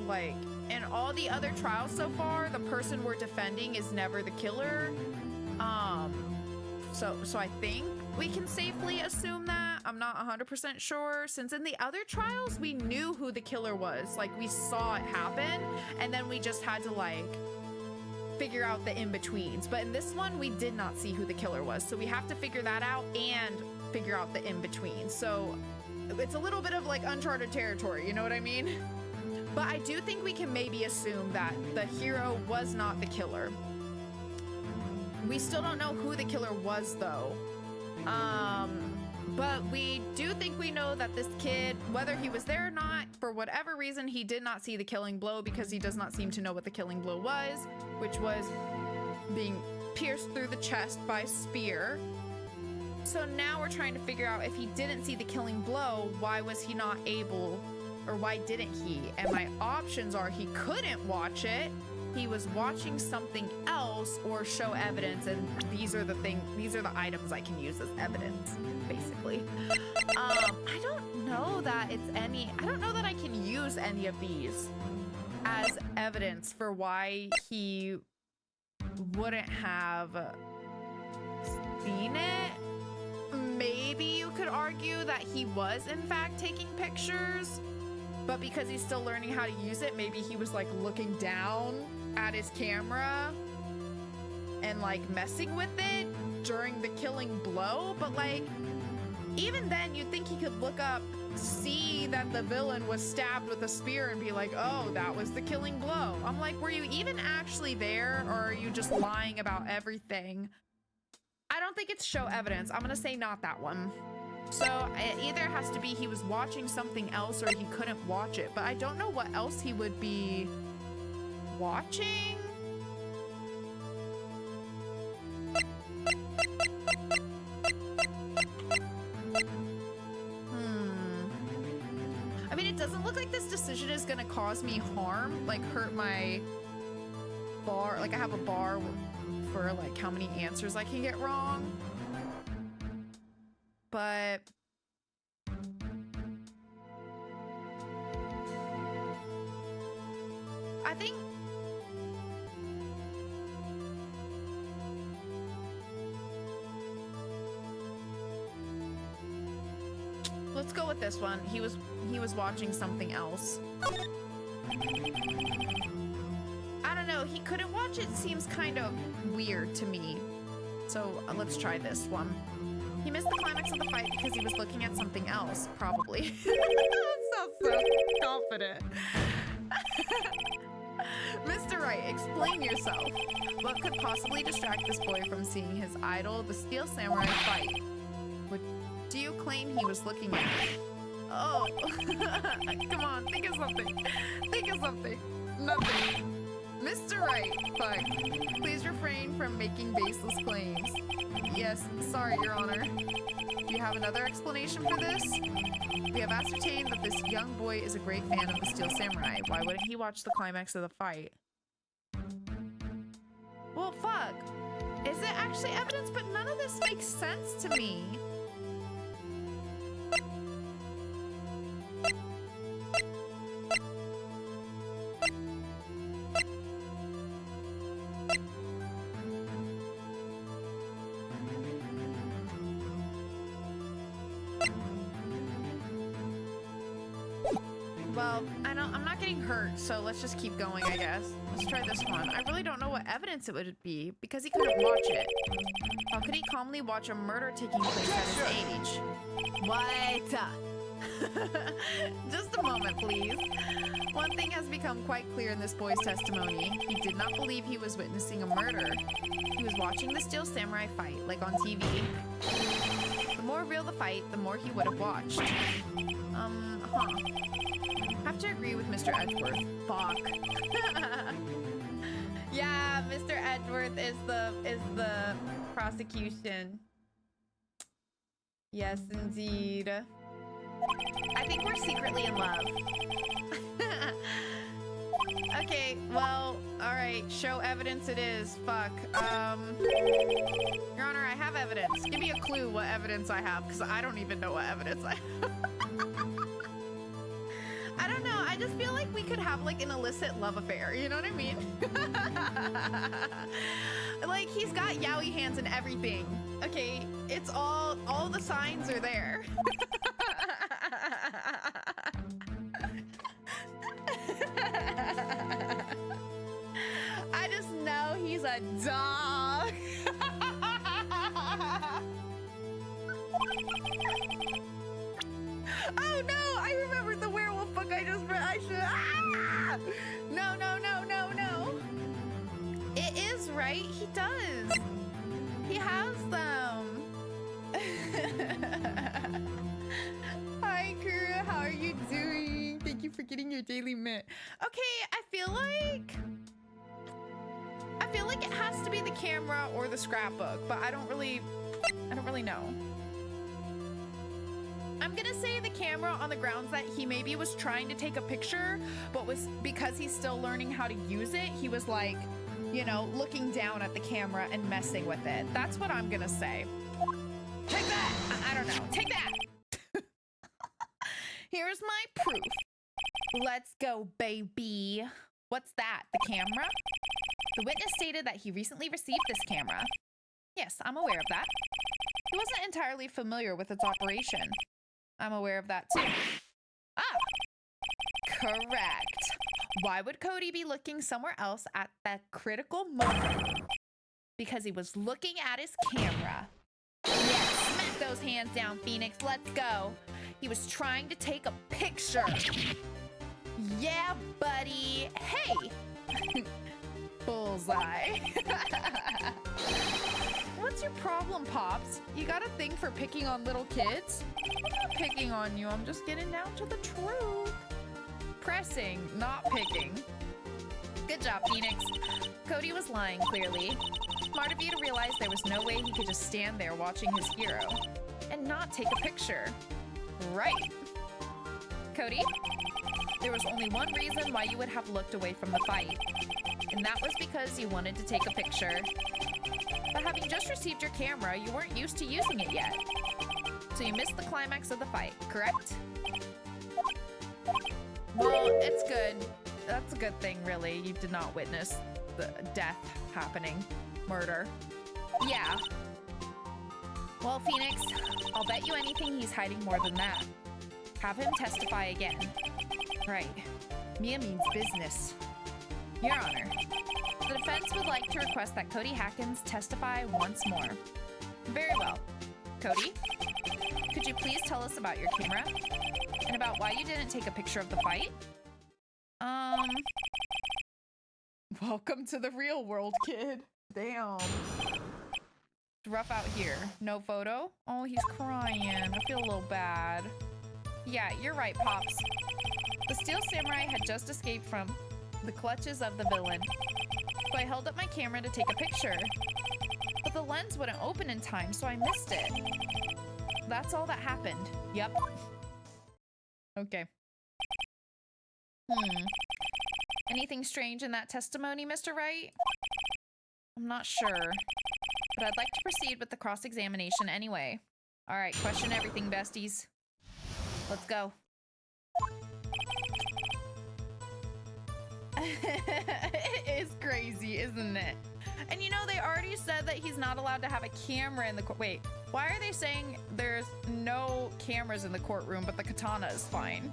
like, in all the other trials so far, the person we're defending is never the killer. So I think we can safely assume that. I'm not 100% sure, since in the other trials, we knew who the killer was. Like, we saw it happen, and then we just had to, like, figure out the in-betweens. But in this one, we did not see who the killer was. So we have to figure that out and figure out the in-between. So it's a little bit of, like, uncharted territory, you know what I mean? But I do think we can maybe assume that the hero was not the killer. We still don't know who the killer was, though. But we do think we know that this kid, whether he was there or not, for whatever reason, he did not see the killing blow because he does not seem to know what the killing blow was, which was being pierced through the chest by a spear. So now we're trying to figure out, if he didn't see the killing blow, why was he not able, or why didn't he? And my options are he couldn't watch it, he was watching something else, or show evidence, and these are the items I can use as evidence, basically. I don't know that I don't know that I can use any of these as evidence for why he wouldn't have seen it. Maybe you could argue that he was in fact taking pictures, but because he's still learning how to use it, maybe he was like looking down at his camera and like messing with it during the killing blow. But like, even then, you'd think he could look up, see that the villain was stabbed with a spear, and be like, oh, that was the killing blow. I'm like, were you even actually there, or are you just lying about everything? I don't think it's show evidence. I'm gonna say not that one. So it either has to be he was watching something else, or he couldn't watch it. But I don't know what else he would be watching. I mean, it doesn't look like this decision is gonna cause me harm, like hurt my bar. Like, I have a bar for like how many answers I can get wrong. But I think with this one. He was watching something else. I don't know. He couldn't watch it. Seems kind of weird to me. So let's try this one. He missed the climax of the fight because he was looking at something else, probably. That sounds so confident. Mr. Wright, explain yourself. What could possibly distract this boy from seeing his idol, the Steel Samurai, fight? What do you claim he was looking at? Oh, come on, think of something. Think of something. Nothing. Mr. Wright, fuck. Please refrain from making baseless claims. Yes, sorry, Your Honor. Do you have another explanation for this? We have ascertained that this young boy is a great fan of the Steel Samurai. Why wouldn't he watch the climax of the fight? Well, fuck. Is it actually evidence? But none of this makes sense to me. Well, I'm not getting hurt, so let's just keep going, I guess. Let's try this one. I really don't know what evidence it would be, because he couldn't watch it. How could he calmly watch a murder taking place at his age? What? Just a moment, please. One thing has become quite clear in this boy's testimony. He did not believe he was witnessing a murder. He was watching the Steel Samurai fight, like on TV. The more real the fight, the more he would have watched. Have to agree with Mr. Edgeworth. Fuck. Yeah, Mr. Edgeworth is the prosecution. Yes, indeed. I think we're secretly in love. Okay, well, all right. Show evidence it is. Fuck. Your Honor, I have evidence. Give me a clue what evidence I have, because I don't even know what evidence I have. I don't know. I just feel like we could have like an illicit love affair. You know what I mean? Like he's got yaoi hands and everything. Okay, it's all the signs are there. I just know he's a dog. Oh no, I remember the werewolf book I just read. I should. Ah! No, no, no, no, no. It is right. He does. He has them. Hi, crew. How are you doing? Thank you for getting your daily mint. Okay, I feel like it has to be the camera or the scrapbook, but I don't really know. I'm gonna say the camera on the grounds that he maybe was trying to take a picture, but was because he's still learning how to use it, he was like, you know, looking down at the camera and messing with it. That's what I'm gonna say. Take that! I don't know. Take that! Here's my proof. Let's go, baby. What's that? The camera? The witness stated that he recently received this camera. Yes, I'm aware of that. He wasn't entirely familiar with its operation. I'm aware of that too. Ah! Correct. Why would Cody be looking somewhere else at that critical moment? Because he was looking at his camera. Yes, smack those hands down, Phoenix. Let's go. He was trying to take a picture. Yeah, buddy. Hey! Bullseye. What's your problem, Pops? You got a thing for picking on little kids? I'm not picking on you. I'm just getting down to the truth. Pressing, not picking. Good job, Phoenix. Cody was lying, clearly. Smart of you to realize there was no way he could just stand there watching his hero and not take a picture. Right. Cody, there was only one reason why you would have looked away from the fight, and that was because you wanted to take a picture. But having just received your camera, you weren't used to using it yet. So you missed the climax of the fight, correct? Well, it's good. That's a good thing, really. You did not witness the death happening. Murder. Yeah. Well, Phoenix, I'll bet you anything he's hiding more than that. Have him testify again. Right. Mia means business. Your Honor, the defense would like to request that Cody Hackins testify once more. Very well. Cody, could you please tell us about your camera? And about why you didn't take a picture of the fight? Welcome to the real world, kid. Damn. It's rough out here. No photo? Oh, he's crying. I feel a little bad. Yeah, you're right, Pops. The Steel Samurai had just escaped from the clutches of the villain. So I held up my camera to take a picture. But the lens wouldn't open in time, so I missed it. That's all that happened. Yep. Okay. Anything strange in that testimony, Mr. Wright? I'm not sure, but I'd like to proceed with the cross-examination anyway. All right, question everything, besties. Let's go. It is crazy, isn't it? And you know, they already said that he's not allowed to have a camera in the court. Wait, why are they saying there's no cameras in the courtroom, but the katana is fine?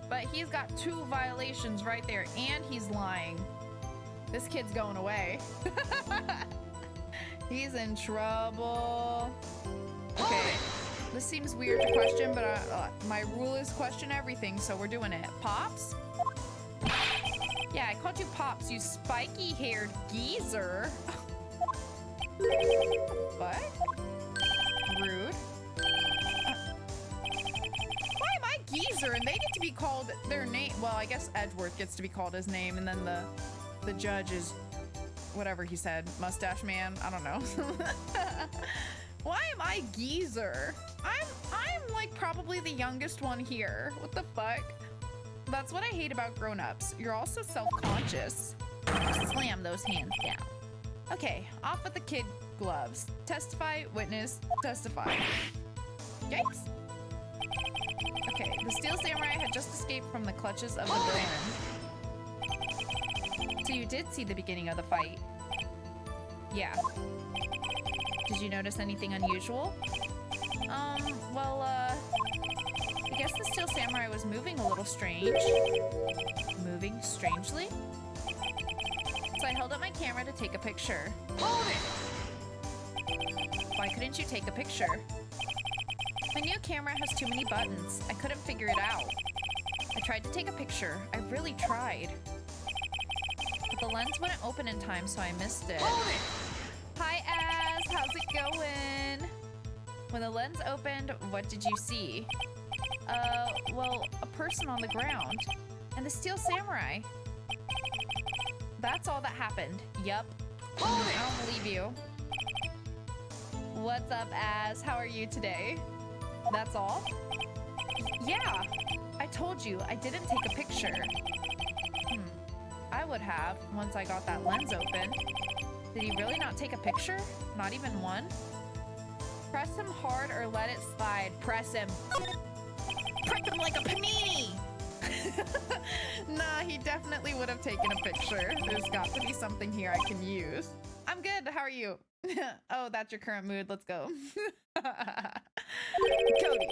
But he's got 2 violations right there, and he's lying. This kid's going away. He's in trouble. Okay, this seems weird to question, but my rule is question everything, so we're doing it. Pops? Yeah, I called you Pops, you spiky-haired geezer. What? Rude. Why am I geezer and they get to be called their name? Well, I guess Edgeworth gets to be called his name, and then the judge is whatever he said, mustache man. I don't know. Why am I geezer? I'm like probably the youngest one here. What the fuck? That's what I hate about grown-ups. You're also self-conscious. Slam those hands down. Okay, off with the kid gloves. Testify, witness, testify. Yikes. Okay, the Steel Samurai had just escaped from the clutches of the villain. So you did see the beginning of the fight? Yeah. Did you notice anything unusual? Well, I guess the Steel Samurai was moving a little strange. Moving strangely? So I held up my camera to take a picture. Hold it! Why couldn't you take a picture? My new camera has too many buttons. I couldn't figure it out. I tried to take a picture. I really tried. But the lens wouldn't open in time, so I missed it. Hold it! Hi, Az. How's it going? When the lens opened, what did you see? Well, a person on the ground. And the Steel Samurai. That's all that happened. Yup. I don't believe you. What's up, Az? How are you today? That's all? Yeah. I told you, I didn't take a picture. I would have, once I got that lens open. Did he really not take a picture? Not even one? Press him hard or let it slide. Press him. Press him like a panini! Nah, he definitely would have taken a picture. There's got to be something here I can use. I'm good, how are you? Oh, that's your current mood, let's go. Cody.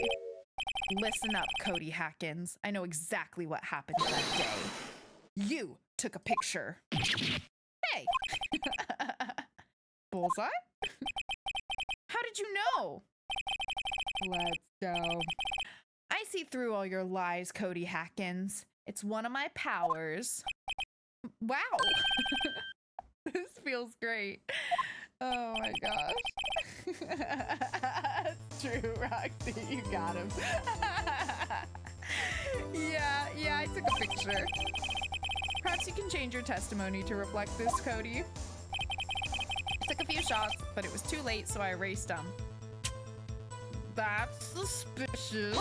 Listen up, Cody Hackins. I know exactly what happened that day. You took a picture. Hey! Bullseye? How did you know? Let's go. I see through all your lies, Cody Hackins. It's one of my powers. Wow. This feels great. Oh my gosh. That's true, Roxy. You got him. Yeah, I took a picture. Perhaps you can change your testimony to reflect this, Cody. I took a few shots, but it was too late, so I erased them. That's suspicious.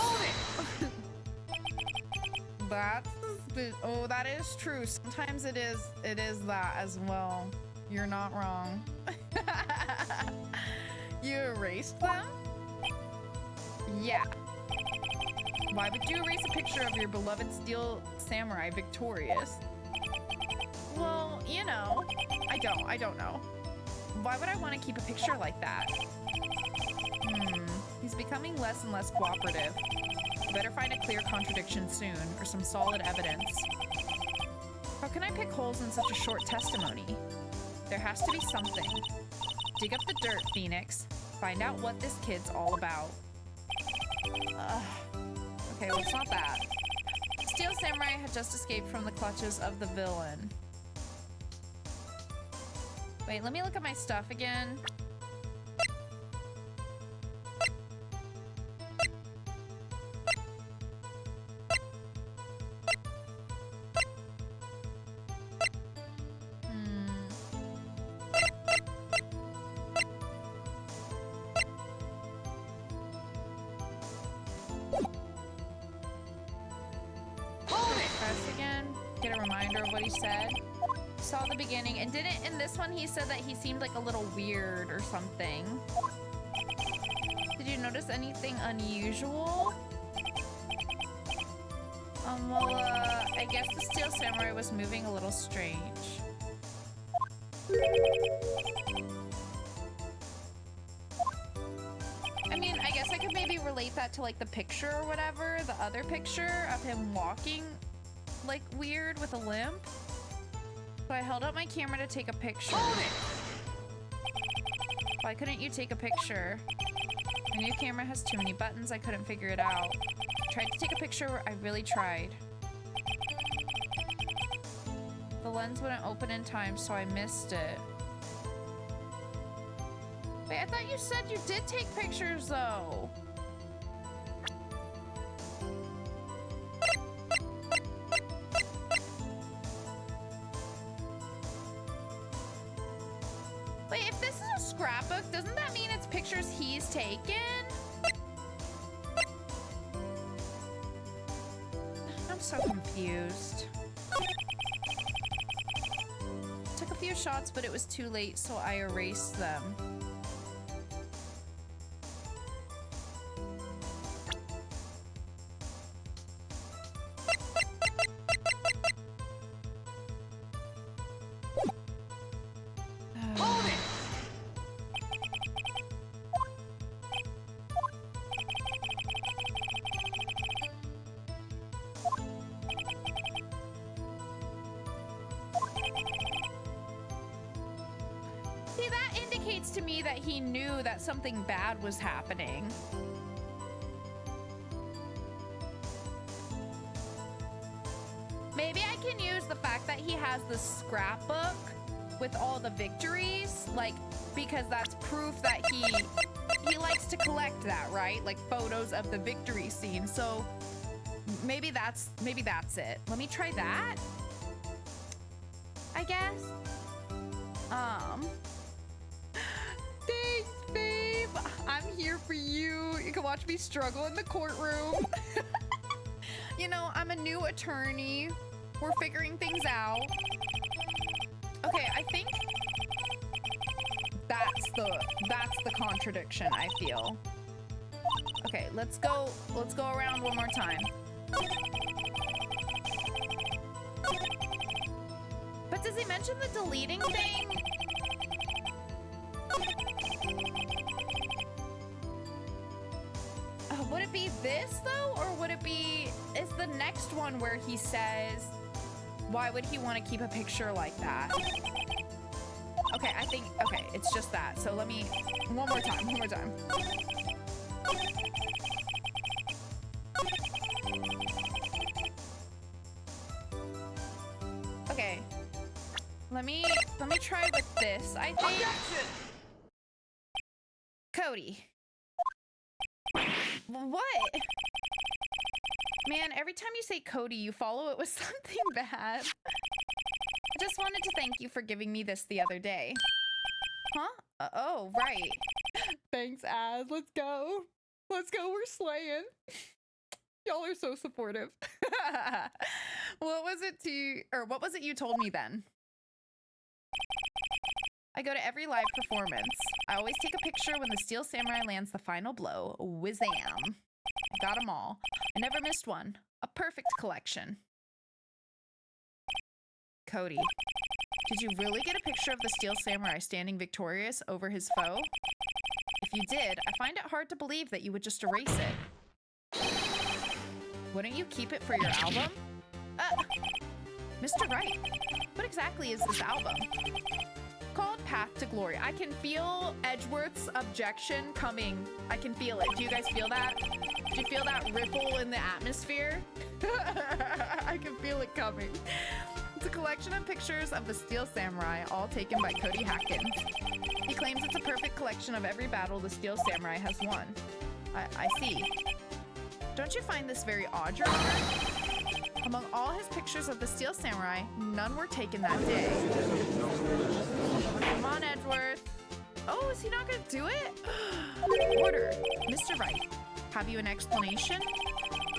That's suspicious. Oh, that is true. Sometimes it is that as well. You're not wrong. You erased them? Yeah. Why would you erase a picture of your beloved Steel Samurai victorious? Well, you know, I don't know. Why would I want to keep a picture like that? He's becoming less and less cooperative. Better find a clear contradiction soon, or some solid evidence. How can I pick holes in such a short testimony? There has to be something. Dig up the dirt, Phoenix. Find out what this kid's all about. Okay, well, it's not that. Steel Samurai had just escaped from the clutches of the villain. Wait, let me look at my stuff again. And didn't in this one he said that he seemed like a little weird or something. Did you notice anything unusual? Well, I guess the Steel Samurai was moving a little strange. I mean, I guess I could maybe relate that to like the picture or whatever, the other picture of him walking like weird with a limp. So I held up my camera to take a picture. Why couldn't you take a picture? My new camera has too many buttons, I couldn't figure it out. Tried to take a picture, I really tried. The lens wouldn't open in time, so I missed it. Wait, I thought you said you did take pictures though. Scrapbook, doesn't that mean it's pictures he's taken? I'm so confused. Took a few shots, but it was too late, so I erased them. To me that he knew that something bad was happening. Maybe I can use the fact that he has the scrapbook with all the victories, like, because that's proof that he likes to collect that, right? Like photos of the victory scene. So maybe that's it. Let me try that, I guess. Thanks, babe. I'm here for you. You can watch me struggle in the courtroom. You know, I'm a new attorney. We're figuring things out. Okay, I think that's the contradiction I feel. Okay, let's go around one more time. But does he mention the deleting thing? Would it be this though, or would it be, is the next one where he says, why would he want to keep a picture like that? Okay, I think, okay, it's just that. So let me, one more time. Okay, let me try with this, I think. Cody. What? Man, every time you say Cody, you follow it with something bad. I just wanted to thank you for giving me this the other day. Huh? Oh, right. Thanks, Az. Let's go. Let's go. We're slaying. Y'all are so supportive. What was it you told me then? I go to every live performance. I always take a picture when the Steel Samurai lands the final blow. Whizam. I got them all. I never missed one. A perfect collection. Cody, did you really get a picture of the Steel Samurai standing victorious over his foe? If you did, I find it hard to believe that you would just erase it. Wouldn't you keep it for your album? Mr. Wright, what exactly is this album? Called Path to Glory. I can feel Edgeworth's objection coming. I can feel it. Do you guys feel that? Do you feel that ripple in the atmosphere? I can feel it coming. It's a collection of pictures of the Steel Samurai, all taken by Cody Hatkins. He claims it's a perfect collection of every battle the Steel Samurai has won. I see. Don't you find this very odd, Your Honor? Among all his pictures of the Steel Samurai, none were taken that day. Come on, Edgeworth. Oh, is he not gonna do it? Order. Mr. Wright, have you an explanation?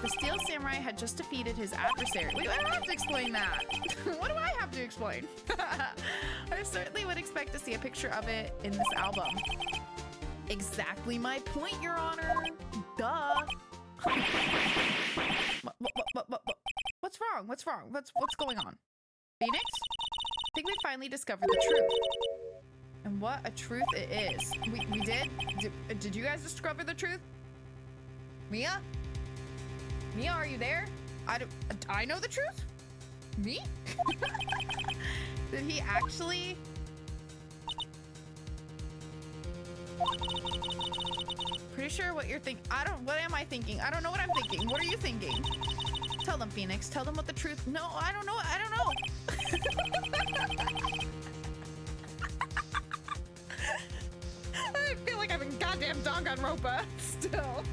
The Steel Samurai had just defeated his adversary. Wait, I don't have to explain that. What do I have to explain? I certainly would expect to see a picture of it in this album. Exactly my point, Your Honor. Duh. What's wrong? What's wrong? What's going on? Phoenix? I think we finally discovered the truth. And what a truth it is. We did? Did you guys discover the truth? Mia? Mia, are you there? I know the truth? Me? Did he actually? Pretty sure what you're thinking. What am I thinking? I don't know what I'm thinking. What are you thinking? Tell them, Phoenix. Tell them what the truth. No, I don't know. I don't know. I feel like I'm in goddamn Danganronpa still.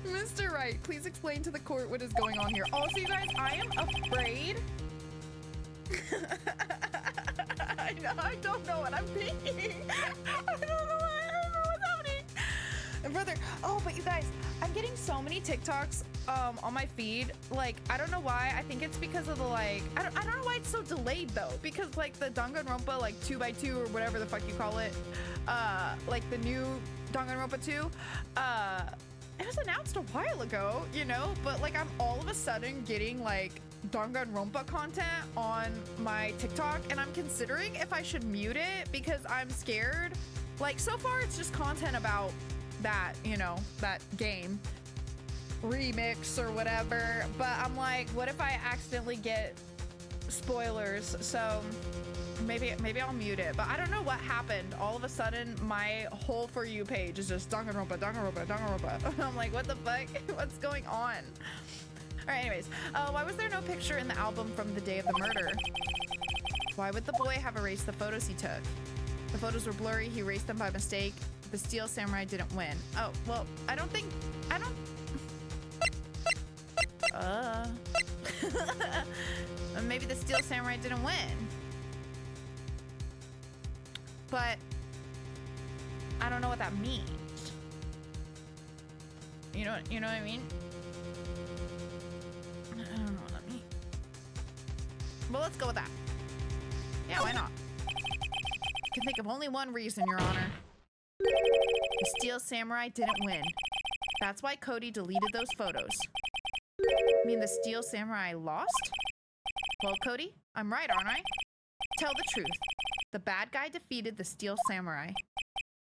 Mr. Wright, please explain to the court what is going on here. Also, you guys, I am afraid. I don't know what I'm thinking. I don't know what's happening. And brother, oh, but you guys, I'm getting so many TikToks on my feed. Like, I don't know why. I think it's because of the like, I don't know why it's so delayed though. Because like the Danganronpa like 2x2 or whatever the fuck you call it, like the new Danganronpa 2, it was announced a while ago, you know, but like I'm all of a sudden getting like Danganronpa content on my TikTok, and I'm considering if I should mute it because I'm scared. Like so far it's just content about that, you know, that game remix or whatever, but I'm like, what if I accidentally get spoilers? So maybe I'll mute it, but I don't know what happened. All of a sudden my whole For You page is just Danganronpa. I'm like, what the fuck? What's going on? All right, anyways, why was there no picture in the album from the day of the murder? Why would the boy have erased the photos he took? The photos were blurry. He erased them by mistake. The Steel Samurai didn't win. Oh, well, I don't maybe the Steel Samurai didn't win. But I don't know what that means. You know what I mean? I don't know what that means. Well, let's go with that. Yeah, why not? I can think of only one reason, Your Honor. The Steel Samurai didn't win. That's why Cody deleted those photos. You mean the Steel Samurai lost? Well, Cody, I'm right, aren't I? Tell the truth. The bad guy defeated the Steel Samurai.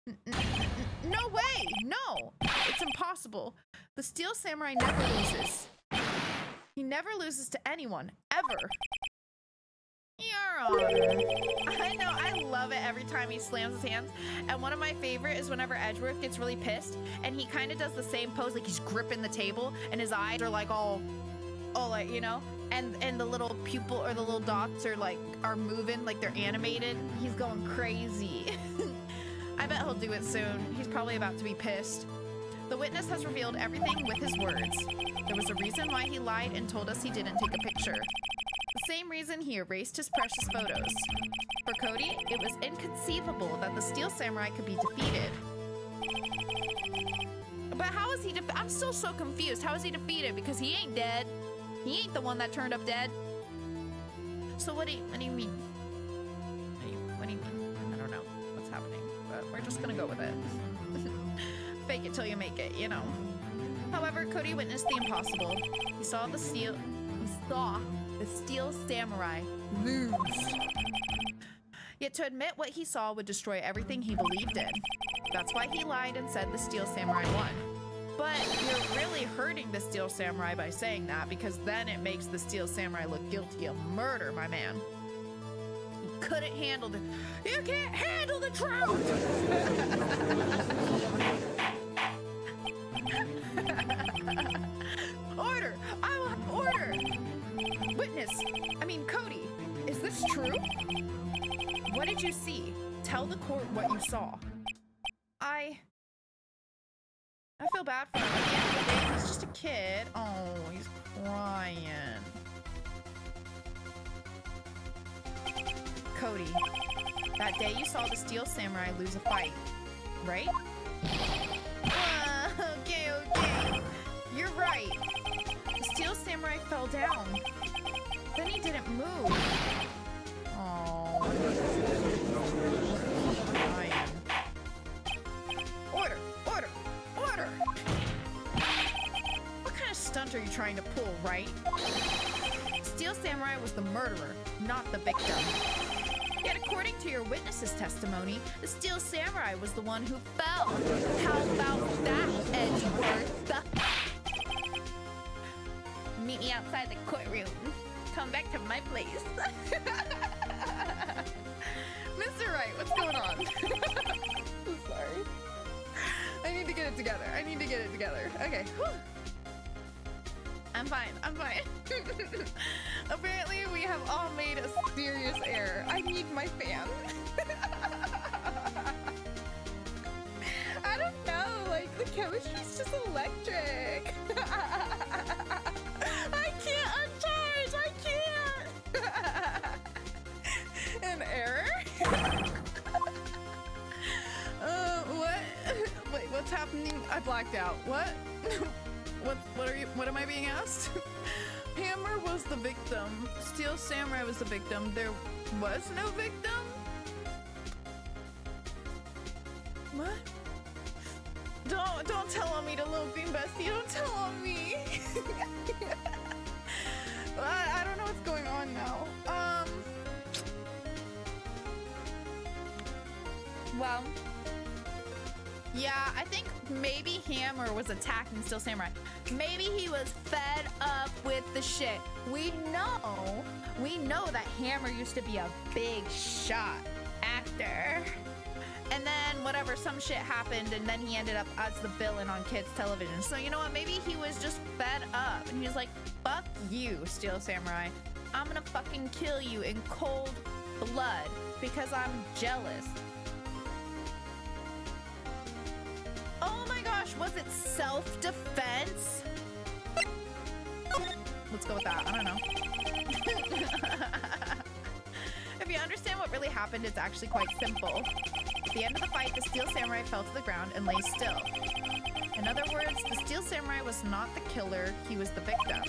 No way! No! It's impossible. The Steel Samurai never loses. He never loses to anyone, ever. Your Honor. I know, I love it every time he slams his hands. And one of my favorite is whenever Edgeworth gets really pissed and he kind of does the same pose, like he's gripping the table and his eyes are like all like, you know, and the little pupil or the little dots are moving, like they're animated. He's going crazy. I bet he'll do it soon. He's probably about to be pissed. The witness has revealed everything with his words. There was a reason why he lied and told us he didn't take a picture. The same reason he erased his precious photos. For Cody, it was inconceivable that the Steel Samurai could be defeated. But how is he I'm still so confused. How is he defeated? Because he ain't dead. He ain't the one that turned up dead. So what do you mean? What do you mean? I don't know what's happening, but we're just gonna go with it. Fake it till you make it, you know. However, Cody witnessed the impossible. He saw the Steel Samurai lose. Yet to admit what he saw would destroy everything he believed in. That's why he lied and said the Steel Samurai won. But you're really hurting the Steel Samurai by saying that, because then it makes the Steel Samurai look guilty of murder, my man. You couldn't handle the... You can't handle the truth! Order! I will have order! Witness! I mean, Cody, is this true? What did you see? Tell the court what you saw. I feel bad for him. At the end of the day, he's just a kid. Oh, he's crying. Cody, that day you saw the Steel Samurai lose a fight, right? Okay. You're right. The Steel Samurai fell down. Then he didn't move. Oh. Crying. Order! What kind of stunt are you trying to pull, right? Steel Samurai was the murderer, not the victim. Yet according to your witness's testimony, the Steel Samurai was the one who fell. How about that, Edgeworth? Meet me outside the courtroom. Come back to my place. Mr. Wright, what's going on? I'm sorry. I need to get it together. Okay. Whew. I'm fine. Apparently, we have all made a serious error. I need my fan. I don't know, like, the chemistry's just electric. I can't uncharge! I can't! An error? What? Wait, what's happening? I blacked out. What? What am I being asked? Hammer was the victim. Steel Samurai was the victim. There was no victim? What? Don't tell on me, the little green bestie. Don't tell on me. I don't know what's going on now. Well, yeah, I think maybe Hammer was attacking Steel Samurai. Maybe he was fed up with the shit. We know that Hammer used to be a big shot actor. And then whatever, some shit happened, and then he ended up as the villain on kids television. So you know what, maybe he was just fed up and he was like, fuck you, Steel Samurai. I'm gonna fucking kill you in cold blood because I'm jealous. Oh my gosh, was it self-defense? Let's go with that. I don't know. If you understand what really happened, it's actually quite simple. At the end of the fight, the Steel Samurai fell to the ground and lay still. In other words, the Steel Samurai was not the killer, he was the victim.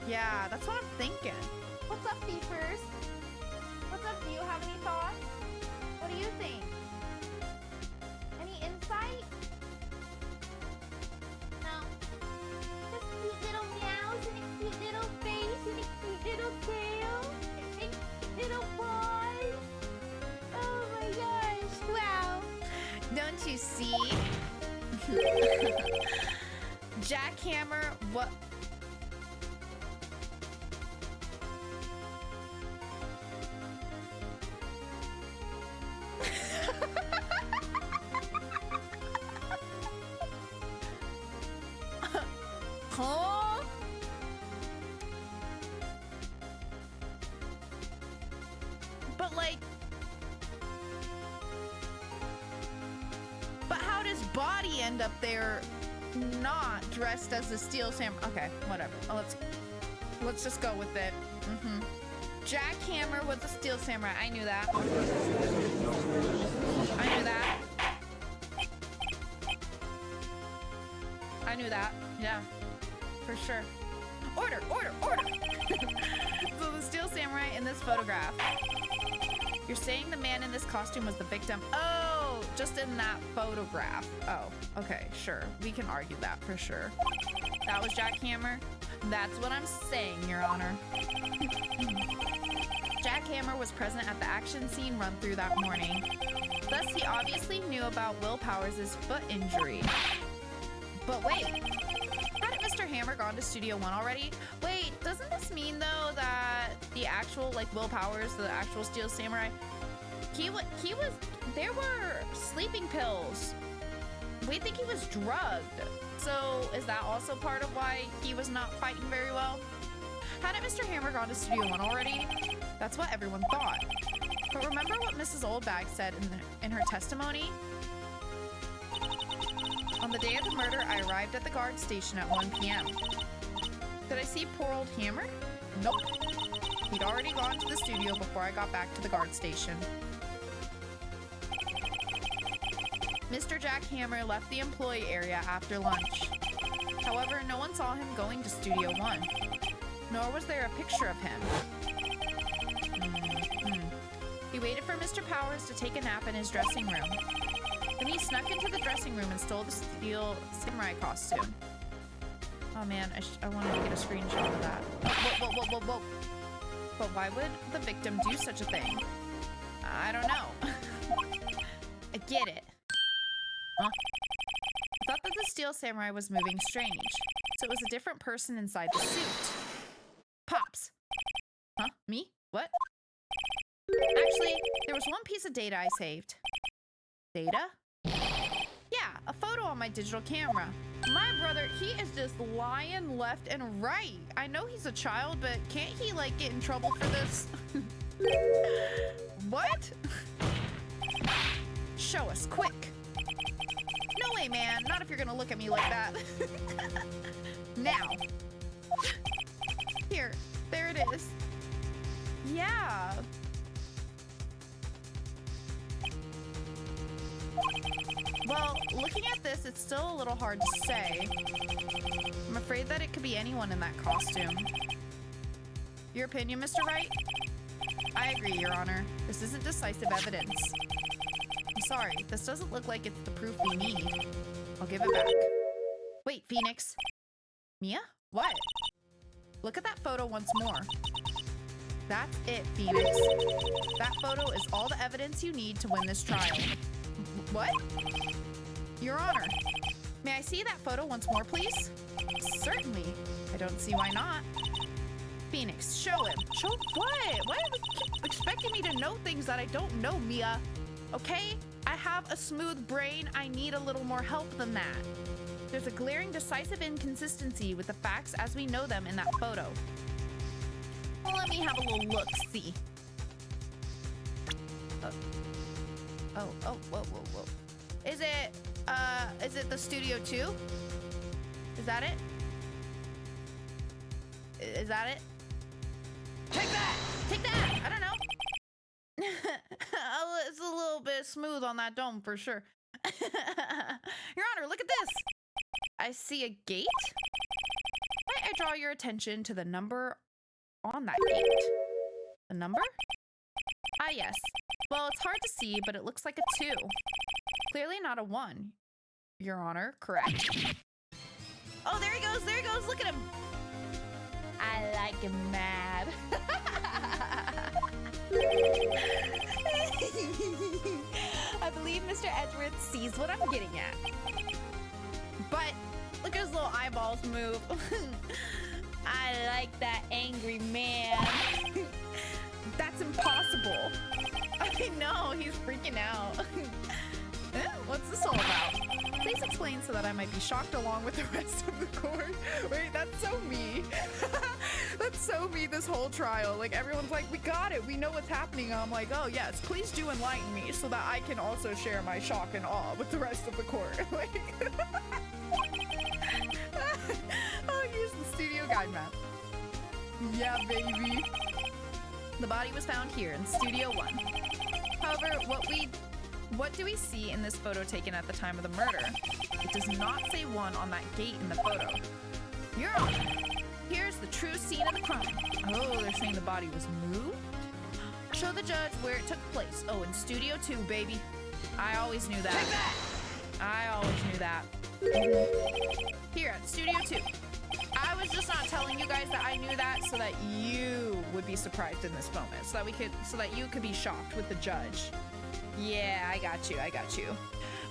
Yeah, that's what I'm thinking. What's up, Beefers? What's up? Do you have any thoughts? What do you think? Any insight? No. Just cute little meows and a cute little face and a cute little tail and little paws. Oh my gosh, wow. Don't you see? Jackhammer, what? Huh? But like, but how does body end up there not dressed as a Steel Samurai? Okay, whatever. Let's just go with it. Jackhammer was a Steel Samurai. I knew that. Yeah, for sure. Order! So the Steel Samurai in this photograph. You're saying the man in this costume was the victim? Oh, just in that photograph. Oh, okay, sure. We can argue that for sure. That was Jackhammer? That's what I'm saying, Your Honor. Jackhammer was present at the action scene run through that morning. Thus, he obviously knew about Will Powers' foot injury. But wait, hadn't Mr. Hammer gone to Studio 1 already? Wait, doesn't this mean though that the actual like Will Powers, the actual Steel Samurai, he was, there were sleeping pills. We think he was drugged. So is that also part of why he was not fighting very well? Hadn't Mr. Hammer gone to Studio 1 already? That's what everyone thought. But remember what Mrs. Oldbag said in her testimony? On the day of the murder, I arrived at the guard station at 1 p.m. Did I see poor old Hammer? Nope. He'd already gone to the studio before I got back to the guard station. Mr. Jack Hammer left the employee area after lunch. However, no one saw him going to Studio 1. Nor was there a picture of him. He waited for Mr. Powers to take a nap in his dressing room. Then he snuck into the dressing room and stole the Steel Samurai costume. Oh man, I wanted to get a screenshot of that. Oh, whoa. But why would the victim do such a thing? I don't know. I get it. Huh? I thought that the Steel Samurai was moving strange, so it was a different person inside the suit. Pops. Huh? Me? What? Actually, there was one piece of data I saved. Data? Yeah, a photo on my digital camera. My brother, he is just lying left and right. I know he's a child, but can't he, like, get in trouble for this? What? Show us, quick. No way, man. Not if you're gonna look at me like that. Now. Here. There it is. Yeah. Well, looking at this, it's still a little hard to say. I'm afraid that it could be anyone in that costume. Your opinion, Mr. Wright? I agree, Your Honor. This isn't decisive evidence. I'm sorry, this doesn't look like it's the proof we need. I'll give it back. Wait, Phoenix. Mia? What? Look at that photo once more. That's it, Phoenix. That photo is all the evidence you need to win this trial. What? Your Honor, may I see that photo once more, please? Certainly. I don't see why not. Phoenix, show him. Show what? Why are you expecting me to know things that I don't know, Mia? Okay? I have a smooth brain. I need a little more help than that. There's a glaring, decisive inconsistency with the facts as we know them in that photo. Well, let me have a little look-see. Whoa. Is it the Studio 2? Is that it? Is that it? Take that! Take that! I don't know. It's a little bit smooth on that dome for sure. Your Honor, look at this. I see a gate. Might I draw your attention to the number on that gate? The number? Ah, yes. Well, it's hard to see, but it looks like a 2. Clearly not a 1. Your Honor, correct. Oh, there he goes. There he goes. Look at him. I like him mad. I believe Mr. Edgeworth sees what I'm getting at. But look at his little eyeballs move. I like that angry man. That's impossible. I know, he's freaking out. What's this all about? Please explain so that I might be shocked along with the rest of the court. Wait, that's so me. That's so me this whole trial. Like, everyone's like, we got it. We know what's happening. And I'm like, oh, yes, please do enlighten me so that I can also share my shock and awe with the rest of the court. Like, oh, here's the studio guide map. Yeah, baby. The body was found here in Studio 1. However, what do we see in this photo taken at the time of the murder? It does not say 1 on that gate in the photo. Your Honor, here's the true scene of the crime. Oh, they're saying the body was moved? Show the judge where it took place. Oh, in Studio 2, baby. I always knew that. Take that! I always knew that. Here at Studio 2. I was just not telling you guys that I knew that so that you would be surprised in this moment. So that you could be shocked with the judge. Yeah, I got you.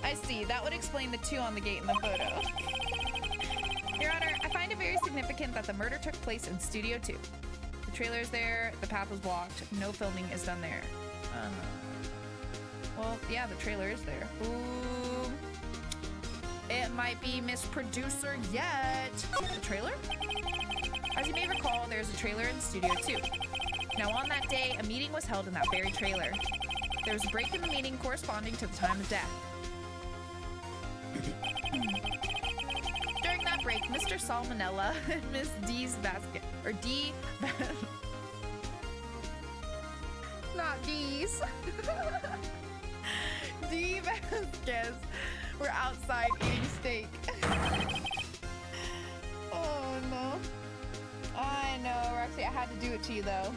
I see. That would explain the 2 on the gate in the photo. Your Honor, I find it very significant that the murder took place in Studio 2. The trailer is there, the path was blocked, no filming is done there. Well, yeah, the trailer is there. Ooh. It might be Miss Producer yet. The trailer? As you may recall, there's a trailer in Studio 2. Now, on that day, a meeting was held in that very trailer. There was a break in the meeting corresponding to the time of death. During that break, Mr. Salmonella and Miss D's basket, or D, not D's, D Vasquez were outside eating steak. Oh no. I know, Roxy, I had to do it to you though.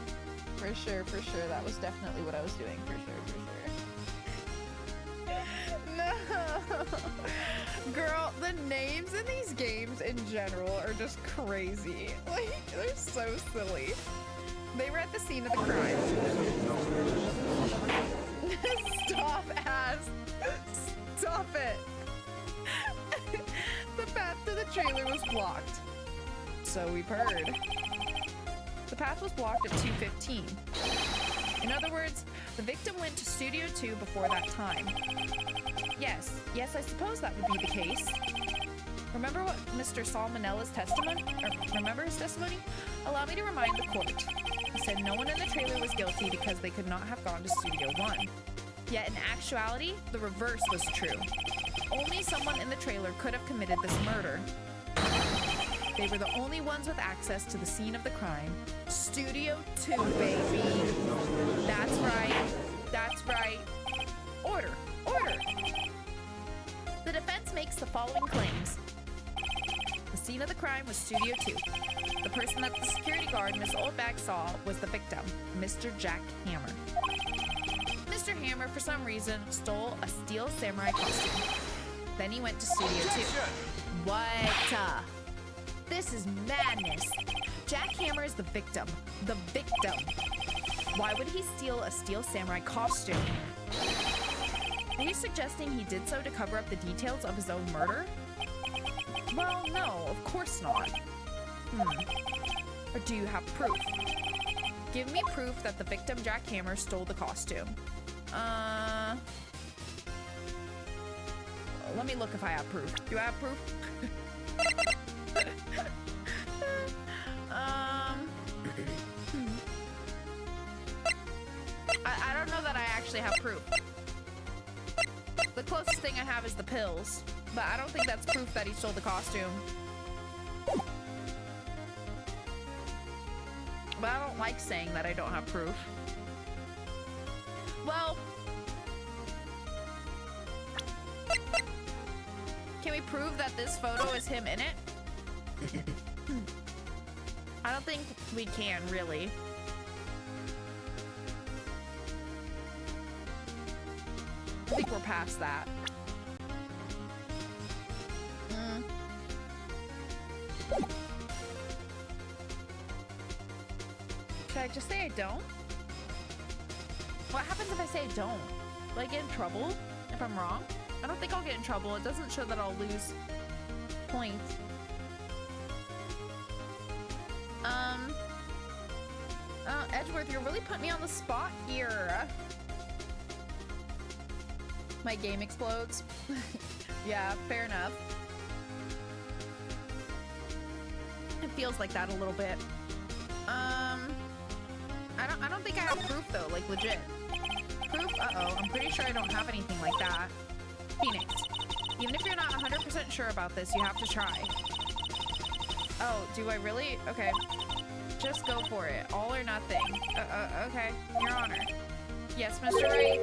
For sure, that was definitely what I was doing, for sure. No. Girl, the names in these games in general are just crazy. Like, they're so silly. They were at the scene of the crime. Stop, ass. Stop it. The path to the trailer was blocked. So we've heard. The path was blocked at 2:15. In other words, the victim went to Studio 2 before that time. Yes, I suppose that would be the case. Remember what Mr. Salmonella's testimony? Remember his testimony? Allow me to remind the court. He said no one in the trailer was guilty because they could not have gone to Studio 1. Yet in actuality, the reverse was true. Only someone in the trailer could have committed this murder. They were the only ones with access to the scene of the crime. Studio 2, baby. That's right. Order. The defense makes the following claims. The scene of the crime was Studio 2. The person that the security guard Miss Oldbag saw was the victim, Mr. Jack Hammer. Mr. Hammer, for some reason, stole a steel samurai costume. Then he went to Studio 2. What? This is madness. Jack Hammer is the victim. The victim. Why would he steal a steel samurai costume? Are you suggesting he did so to cover up the details of his own murder? Well, no, of course not. Or do you have proof? Give me proof that the victim, Jack Hammer, stole the costume. Let me look if I have proof. Do I have proof? I don't know that I actually have proof. The closest thing I have is the pills, but I don't think that's proof that he stole the costume. But I don't like saying that I don't have proof. Well, can we prove that this photo is him in it? I don't think we can, really. I think we're past that. Should I just say I don't? What happens if I say I don't? Will I get in trouble if I'm wrong? I don't think I'll get in trouble. It doesn't show that I'll lose points. Edgeworth, you're really putting me on the spot here. My game explodes. Yeah, fair enough. It feels like that a little bit. I don't think I have proof though, like legit. Proof? Uh-oh, I'm pretty sure I don't have anything like that. Phoenix, even if you're not 100% sure about this, you have to try. Oh, do I really? Okay. Just go for it. All or nothing. Okay. Your Honor. Yes, Mr. Wright.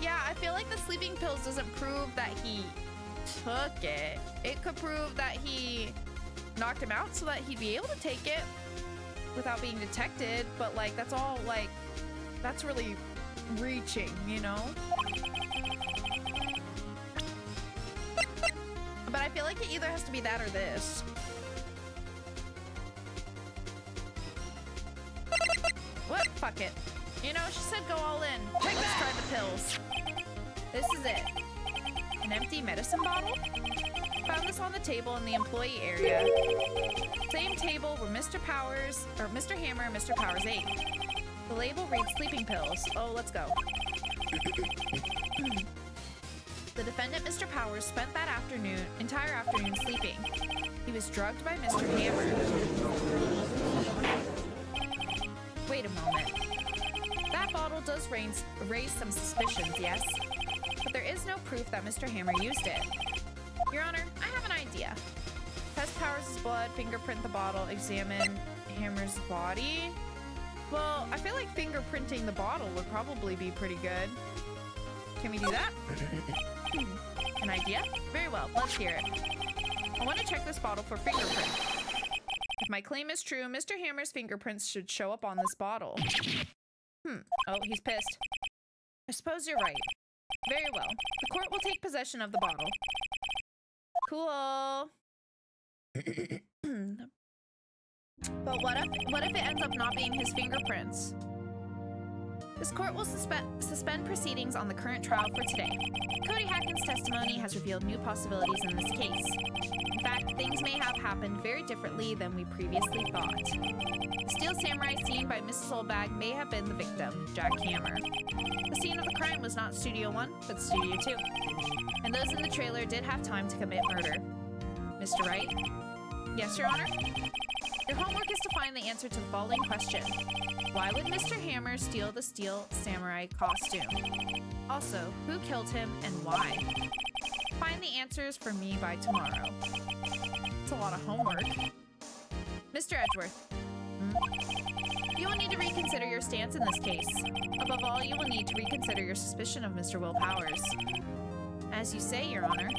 Yeah, I feel like the sleeping pills doesn't prove that he took it. It could prove that he knocked him out so that he'd be able to take it without being detected. But like, that's all like, that's really reaching, you know? But I feel like it either has to be that or this. What? Fuck it. You know, she said go all in. Let's try the pills. This is it. An empty medicine bottle? Found this on the table in the employee area. Same table where Mr. Hammer and Mr. Powers ate. The label reads sleeping pills. Oh, let's go. The defendant, Mr. Powers, spent that entire afternoon sleeping. He was drugged by Mr. Hammer. Wait a moment. That bottle does raise some suspicions, yes? But there is no proof that Mr. Hammer used it. Your Honor, I have an idea. Test Powers' blood, fingerprint the bottle, examine Hammer's body. Well, I feel like fingerprinting the bottle would probably be pretty good. Can we do that? An idea? Very well, let's hear it. I want to check this bottle for fingerprints. If my claim is true, Mr. Hammer's fingerprints should show up on this bottle. Oh, he's pissed. I suppose you're right. Very well. The court will take possession of the bottle. Cool. But what if it ends up not being his fingerprints? This court will suspend proceedings on the current trial for today. Cody Hacken's testimony has revealed new possibilities in this case. In fact, things may have happened very differently than we previously thought. The steel samurai seen by Mrs. Oldbag may have been the victim, Jack Hammer. The scene of the crime was not Studio 1, but Studio 2. And those in the trailer did have time to commit murder. Mr. Wright? Yes, Your Honor? Your homework is to find the answer to the following question. Why would Mr. Hammer steal the steel samurai costume? Also, who killed him and why? Find the answers for me by tomorrow. It's a lot of homework. Mr. Edgeworth. You will need to reconsider your stance in this case. Above all, you will need to reconsider your suspicion of Mr. Will Powers. As you say, Your Honor.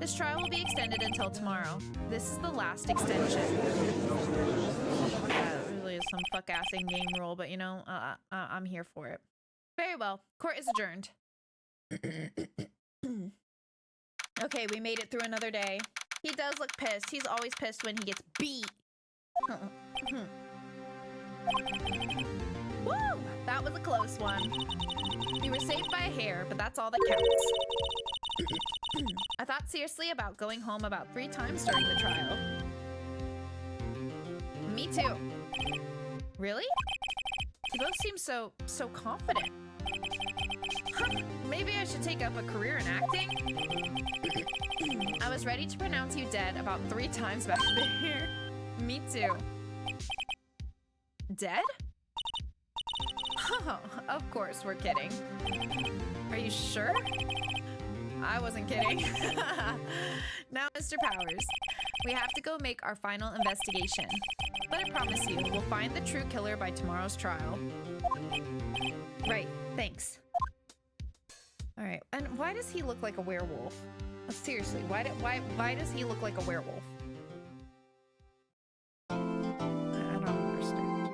This trial will be extended until tomorrow. This is the last extension. That really is some fuck-ass in-game rule, but you know, I'm here for it. Very well. Court is adjourned. Okay, we made it through another day. He does look pissed. He's always pissed when he gets beat. Woo! That was a close one. We were saved by a hair, but that's all that counts. I thought seriously about going home about 3 times during the trial. Me too. Really? You both seem so confident. Huh, maybe I should take up a career in acting? I was ready to pronounce you dead about 3 times back there. Me too. Dead? Oh, of course we're kidding. Are you sure? I wasn't kidding. Now, Mr. Powers, we have to go make our final investigation. But I promise you, we'll find the true killer by tomorrow's trial. Right, thanks. All right, and why does he look like a werewolf? Seriously, why does he look like a werewolf? I don't understand.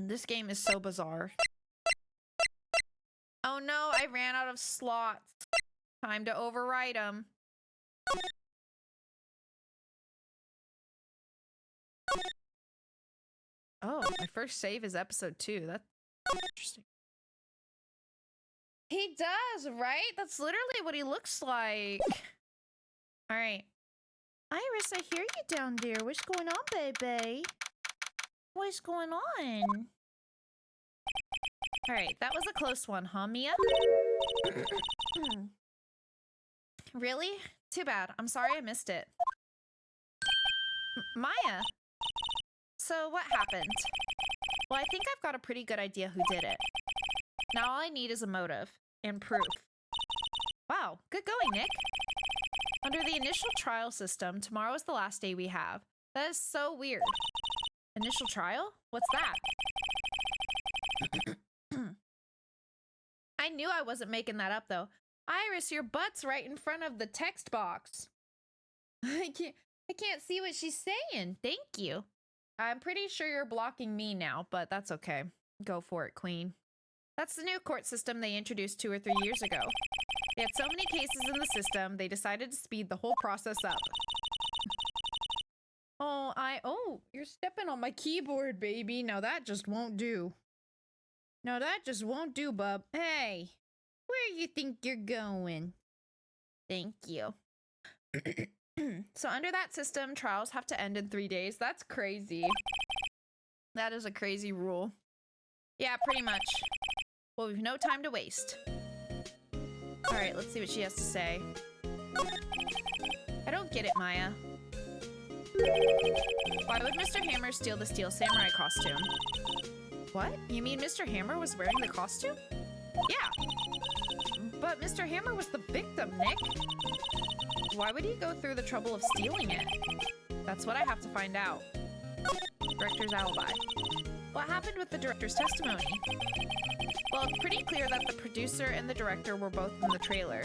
This game is so bizarre. Oh no, I ran out of slots. Time to overwrite them. Oh, my first save is episode 2. That's interesting. He does, right? That's literally what he looks like. All right. Iris, I hear you down there. What's going on, baby? What's going on? All right, that was a close one, huh, Mia? Really? Too bad. I'm sorry I missed it. Maya! So what happened? Well, I think I've got a pretty good idea who did it. Now all I need is a motive and proof. Wow, good going, Nick. Under the initial trial system, tomorrow is the last day we have. That is so weird. Initial trial? What's that? I knew I wasn't making that up, though. Iris, your butt's right in front of the text box. I can't see what she's saying. Thank you. I'm pretty sure you're blocking me now, but that's okay. Go for it, Queen. That's the new court system they introduced 2 or 3 years ago. They had so many cases in the system, they decided to speed the whole process up. Oh, you're stepping on my keyboard, baby. Now that just won't do. No, that just won't do, bub. Hey, Where you think you're going? Thank you. So under that system, trials have to end in 3 days. That's crazy. That is a crazy rule. Yeah, pretty much. Well, we've no time to waste. All right, let's see what she has to say. I don't get it, Maya. Why would Mr. Hammer steal the Steel Samurai costume? What? You mean Mr. Hammer was wearing the costume? Yeah. But Mr. Hammer was the victim, Nick. Why would he go through the trouble of stealing it? That's what I have to find out. Director's alibi. What happened with the director's testimony? Well, it's pretty clear that the producer and the director were both in the trailer.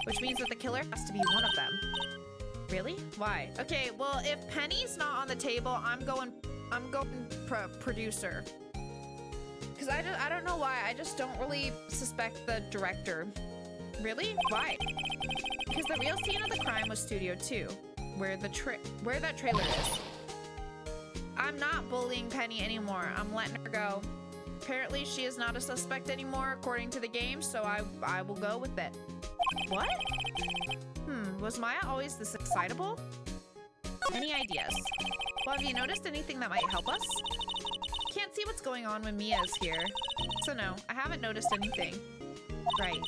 Which means that the killer has to be one of them. Really? Why? Okay, well, if Penny's not on the table, I'm going producer. Because I don't know why. I just don't really suspect the director. Really? Why? Because the real scene of the crime was Studio 2, where that trailer is. I'm not bullying Penny anymore. I'm letting her go. Apparently, she is not a suspect anymore, according to the game, so I will go with it. What? Was Maya always this excitable? Any ideas? Well, have you noticed anything that might help us? Can't see what's going on when Mia is here. So no, I haven't noticed anything. Right.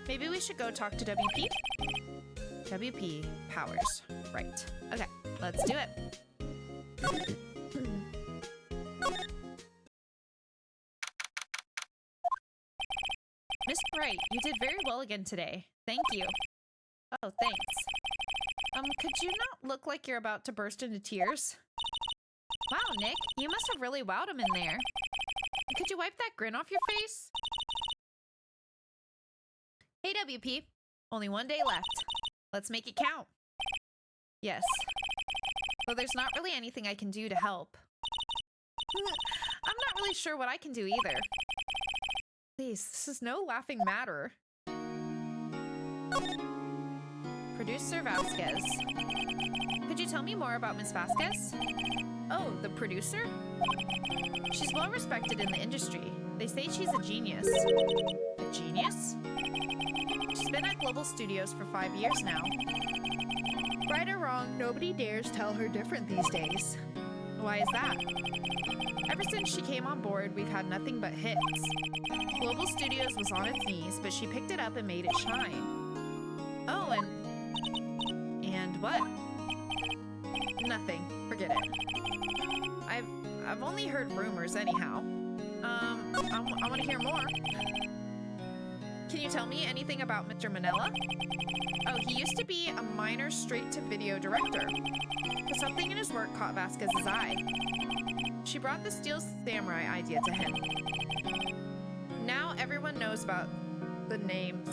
Maybe we should go talk to WP? WP powers. Right. Okay, let's do it. Miss Wright, you did very well again today. Thank you. Oh, thanks. Could you not look like you're about to burst into tears? Wow, Nick, you must have really wowed him in there. Could you wipe that grin off your face? Hey, WP. Only 1 day left. Let's make it count. Yes. Well, there's not really anything I can do to help. I'm not really sure what I can do either. Please, this is no laughing matter. Producer Vasquez. Could you tell me more about Miss Vasquez? Oh, the producer? She's well respected in the industry. They say she's a genius. A genius? She's been at Global Studios for 5 years now. Right or wrong, nobody dares tell her different these days. Why is that? Ever since she came on board, we've had nothing but hits. Global Studios was on its knees, but she picked it up and made it shine. Oh, and what? Nothing. Forget it. I've only heard rumors anyhow. I want to hear more. Can you tell me anything about Mr. Manila? Oh, he used to be a minor straight-to-video director, but something in his work caught Vasquez's eye. She brought the Steel Samurai idea to him. Now everyone knows about the name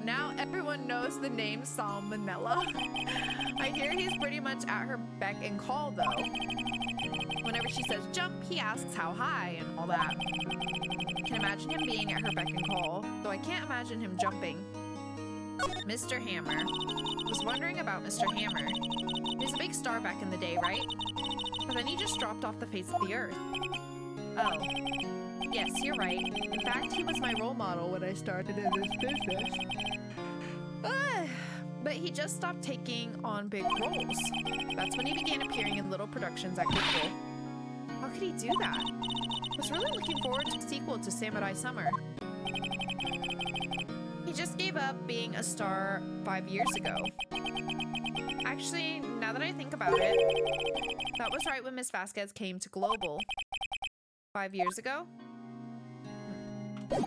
now everyone knows the name Salmonella. I hear he's pretty much at her beck and call, though. Whenever she says jump, he asks how high and all that. Can imagine him being at her beck and call, though I can't imagine him jumping. Mr. Hammer. Was wondering about Mr. Hammer. He was a big star back in the day, right? But then he just dropped off the face of the earth. Oh. Yes, you're right. In fact, he was my role model when I started in this business. But he just stopped taking on big roles. That's when he began appearing in little productions at Google. How could he do that? I was really looking forward to a sequel to Samurai Summer. He just gave up being a star 5 years ago. Actually, now that I think about it, that was right when Miss Vasquez came to Global. 5 years ago? Okay.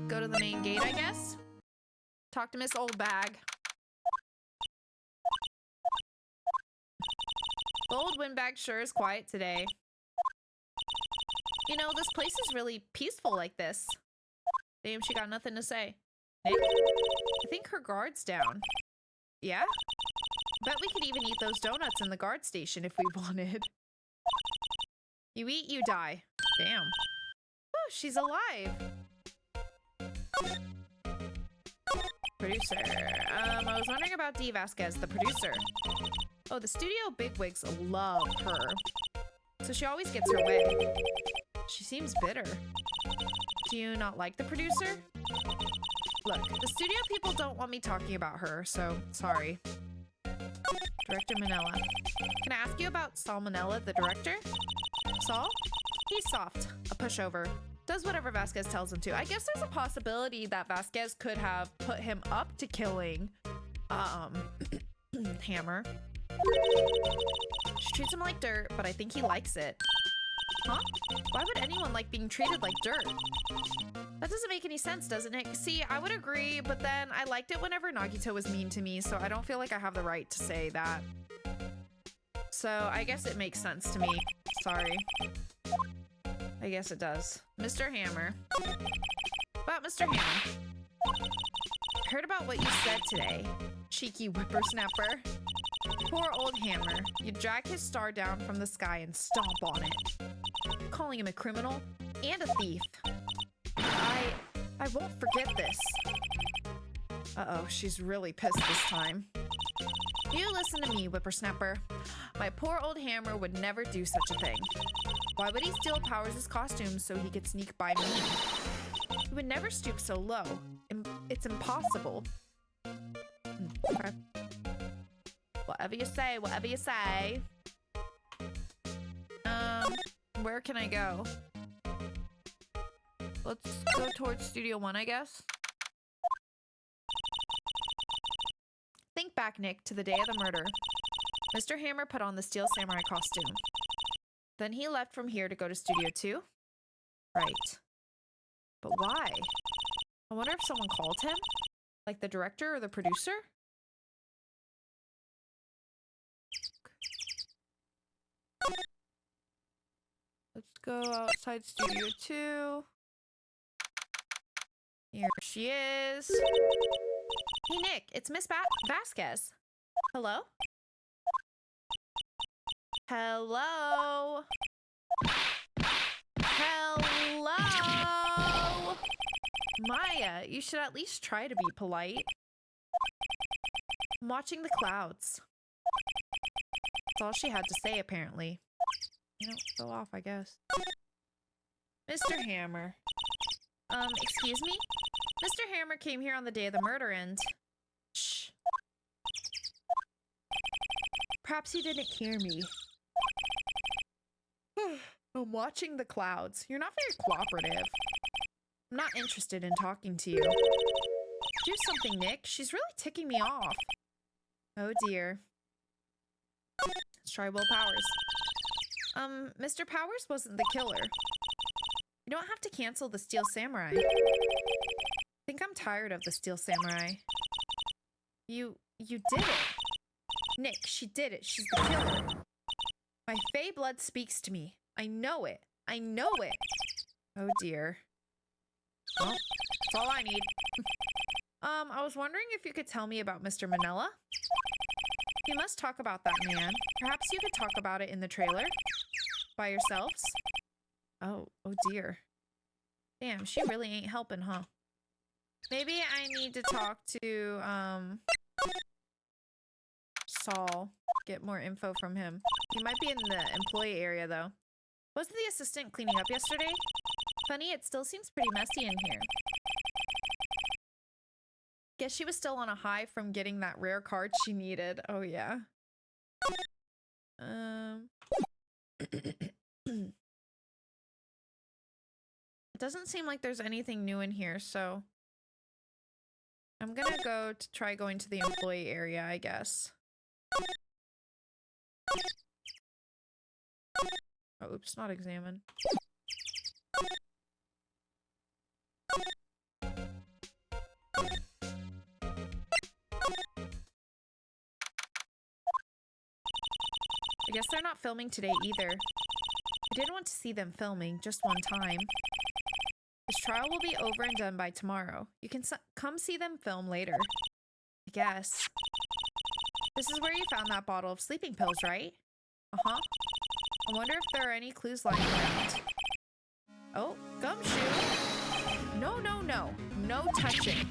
Go to the main gate, I guess? Talk to Miss Old Bag. The old windbag sure is quiet today. You know, this place is really peaceful like this. Damn, she got nothing to say. Nick? I think her guard's down. Yeah? Bet we could even eat those donuts in the guard station if we wanted. You eat, you die. Damn. Oh, she's alive. Producer. I was wondering about D. Vasquez, the producer. Oh, the studio bigwigs love her. So she always gets her way. She seems bitter. Do you not like the producer? Look, the studio people don't want me talking about her, so sorry. Director Manella. Can I ask you about Salmonella, the director? Saul? He's soft. A pushover. Does whatever Vasquez tells him to. I guess there's a possibility that Vasquez could have put him up to killing, Hammer. She treats him like dirt, but I think he likes it. Huh? Why would anyone like being treated like dirt? That doesn't make any sense, doesn't it? See, I would agree, but then I liked it whenever Nagito was mean to me, so I don't feel like I have the right to say that. So I guess it makes sense to me. Sorry. I guess it does. Mr. Hammer. About Mr. Hammer. I heard about what you said today. Cheeky whippersnapper. Poor old Hammer. You drag his star down from the sky and stomp on it. Calling him a criminal and a thief. I won't forget this. Uh-oh, she's really pissed this time. You listen to me, whippersnapper. My poor old Hammer would never do such a thing. Why would he steal Powers' costume so he could sneak by me? He would never stoop so low. It's impossible. Okay. Whatever you say, whatever you say. Where can I go? Let's go towards Studio 1, I guess. Think back, Nick, to the day of the murder. Mr. Hammer put on the Steel Samurai costume. Then he left from here to go to Studio 2? Right. But why? I wonder if someone called him? Like the director or the producer? Let's go outside Studio 2. Here she is. Hey, Nick, it's Miss Vasquez. Hello? Hello? Hello? Maya, you should at least try to be polite. I'm watching the clouds. That's all she had to say, apparently. You know, go off, I guess. Mr. Hammer. Excuse me? Mr. Hammer came here on the day of the murder and... Shh. Perhaps he didn't hear me. I'm watching the clouds. You're not very cooperative. I'm not interested in talking to you. Do something, Nick. She's really ticking me off. Oh dear. Let's try Will Powers. Mr. Powers wasn't the killer. You don't have to cancel the Steel Samurai. I think I'm tired of the Steel Samurai. You did it. Nick, she did it. She's the killer. My Fae blood speaks to me. I know it. I know it. Oh dear. Well, that's all I need. I was wondering if you could tell me about Mr. Manella. You must talk about that man. Perhaps you could talk about it in the trailer? By yourselves? Oh dear. Damn, she really ain't helping, huh? Maybe I need to talk to, Saul. Get more info from him. He might be in the employee area, though. Wasn't the assistant cleaning up yesterday? Funny, it still seems pretty messy in here. Guess she was still on a high from getting that rare card she needed. Oh, yeah. It doesn't seem like there's anything new in here, so... I'm gonna go to try going to the employee area, I guess. Oh, oops, not examine. I guess they're not filming today either. I did want to see them filming, just one time. This trial will be over and done by tomorrow. You can come see them film later. I guess. This is where you found that bottle of sleeping pills, right? Uh-huh. I wonder if there are any clues lying around. Oh, gumshoe. No, no, no. No touching.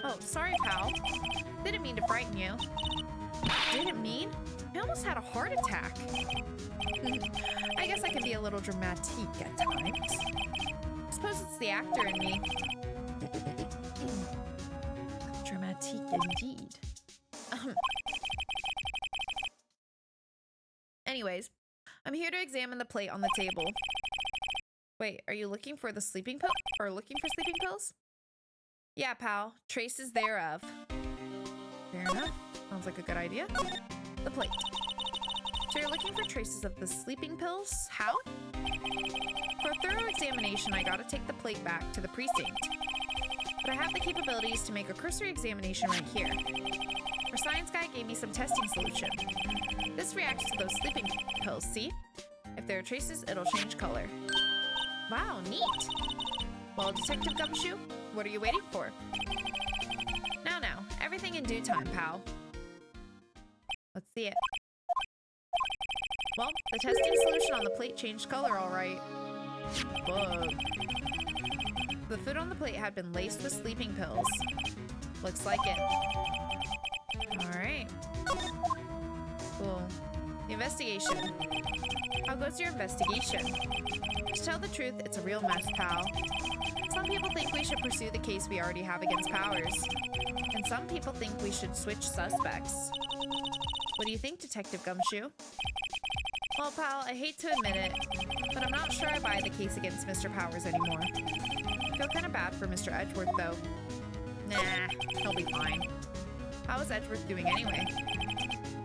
Oh, sorry, pal. Didn't mean to frighten you. Didn't mean? I almost had a heart attack. I guess I can be a little dramatic at times. I suppose it's the actor in me. Dramatic indeed. Anyways, I'm here to examine the plate on the table. Wait, are you looking for the sleeping pill? Or looking for sleeping pills? Yeah, pal. Traces thereof. Fair enough. Sounds like a good idea. The plate. So you're looking for traces of the sleeping pills? How? For a thorough examination, I gotta take the plate back to the precinct. But I have the capabilities to make a cursory examination right here. Our science guy gave me some testing solution. This reacts to those sleeping pills, see? If there are traces, it'll change color. Wow, neat! Well, Detective Gumshoe, what are you waiting for? Now, everything in due time, pal. Let's see it. Well, the testing solution on the plate changed color, all right. Whoa. The food on the plate had been laced with sleeping pills. Looks like it. All right. Cool. The investigation. How goes your investigation? To tell the truth, it's a real mess, pal. Some people think we should pursue the case we already have against Powers. And some people think we should switch suspects. What do you think, Detective Gumshoe? Well, pal, I hate to admit it, but I'm not sure I buy the case against Mr. Powers anymore. I feel kind of bad for Mr. Edgeworth, though. Nah, he'll be fine. How is Edgeworth doing anyway?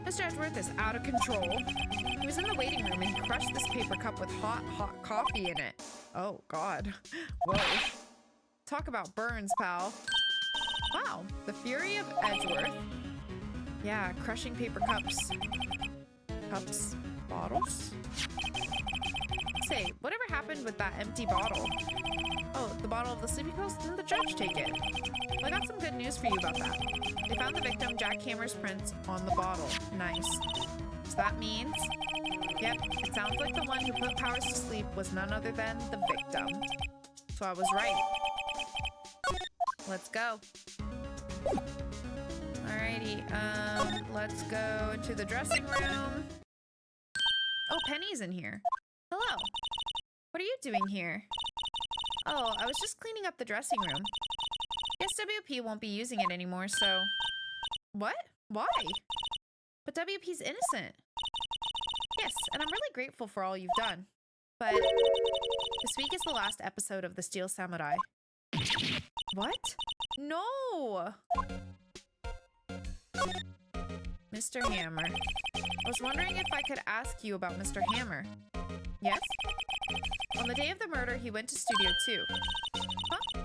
Mr. Edgeworth is out of control. He was in the waiting room and crushed this paper cup with hot coffee in it. Oh, God. Whoa. Talk about burns, pal. Wow, the fury of Edgeworth. Yeah, crushing paper cups. Bottles? Say, whatever happened with that empty bottle? Oh, the bottle of the sleeping pills? Didn't the judge take it? Well, I got some good news for you about that. They found the victim, Jack Hammer's prints, on the bottle. Nice. So that means... Yep, it sounds like the one who put Powers to sleep was none other than the victim. So I was right. Let's go. Alrighty, let's go to the dressing room. Oh, Penny's in here. Hello. What are you doing here? Oh, I was just cleaning up the dressing room. Guess WP won't be using it anymore, so... What? Why? But WP's innocent. Yes, and I'm really grateful for all you've done. But this week is the last episode of The Steel Samurai. What? No! Mr. Hammer. I was wondering if I could ask you about Mr. Hammer. Yes? On the day of the murder, he went to Studio 2. Huh?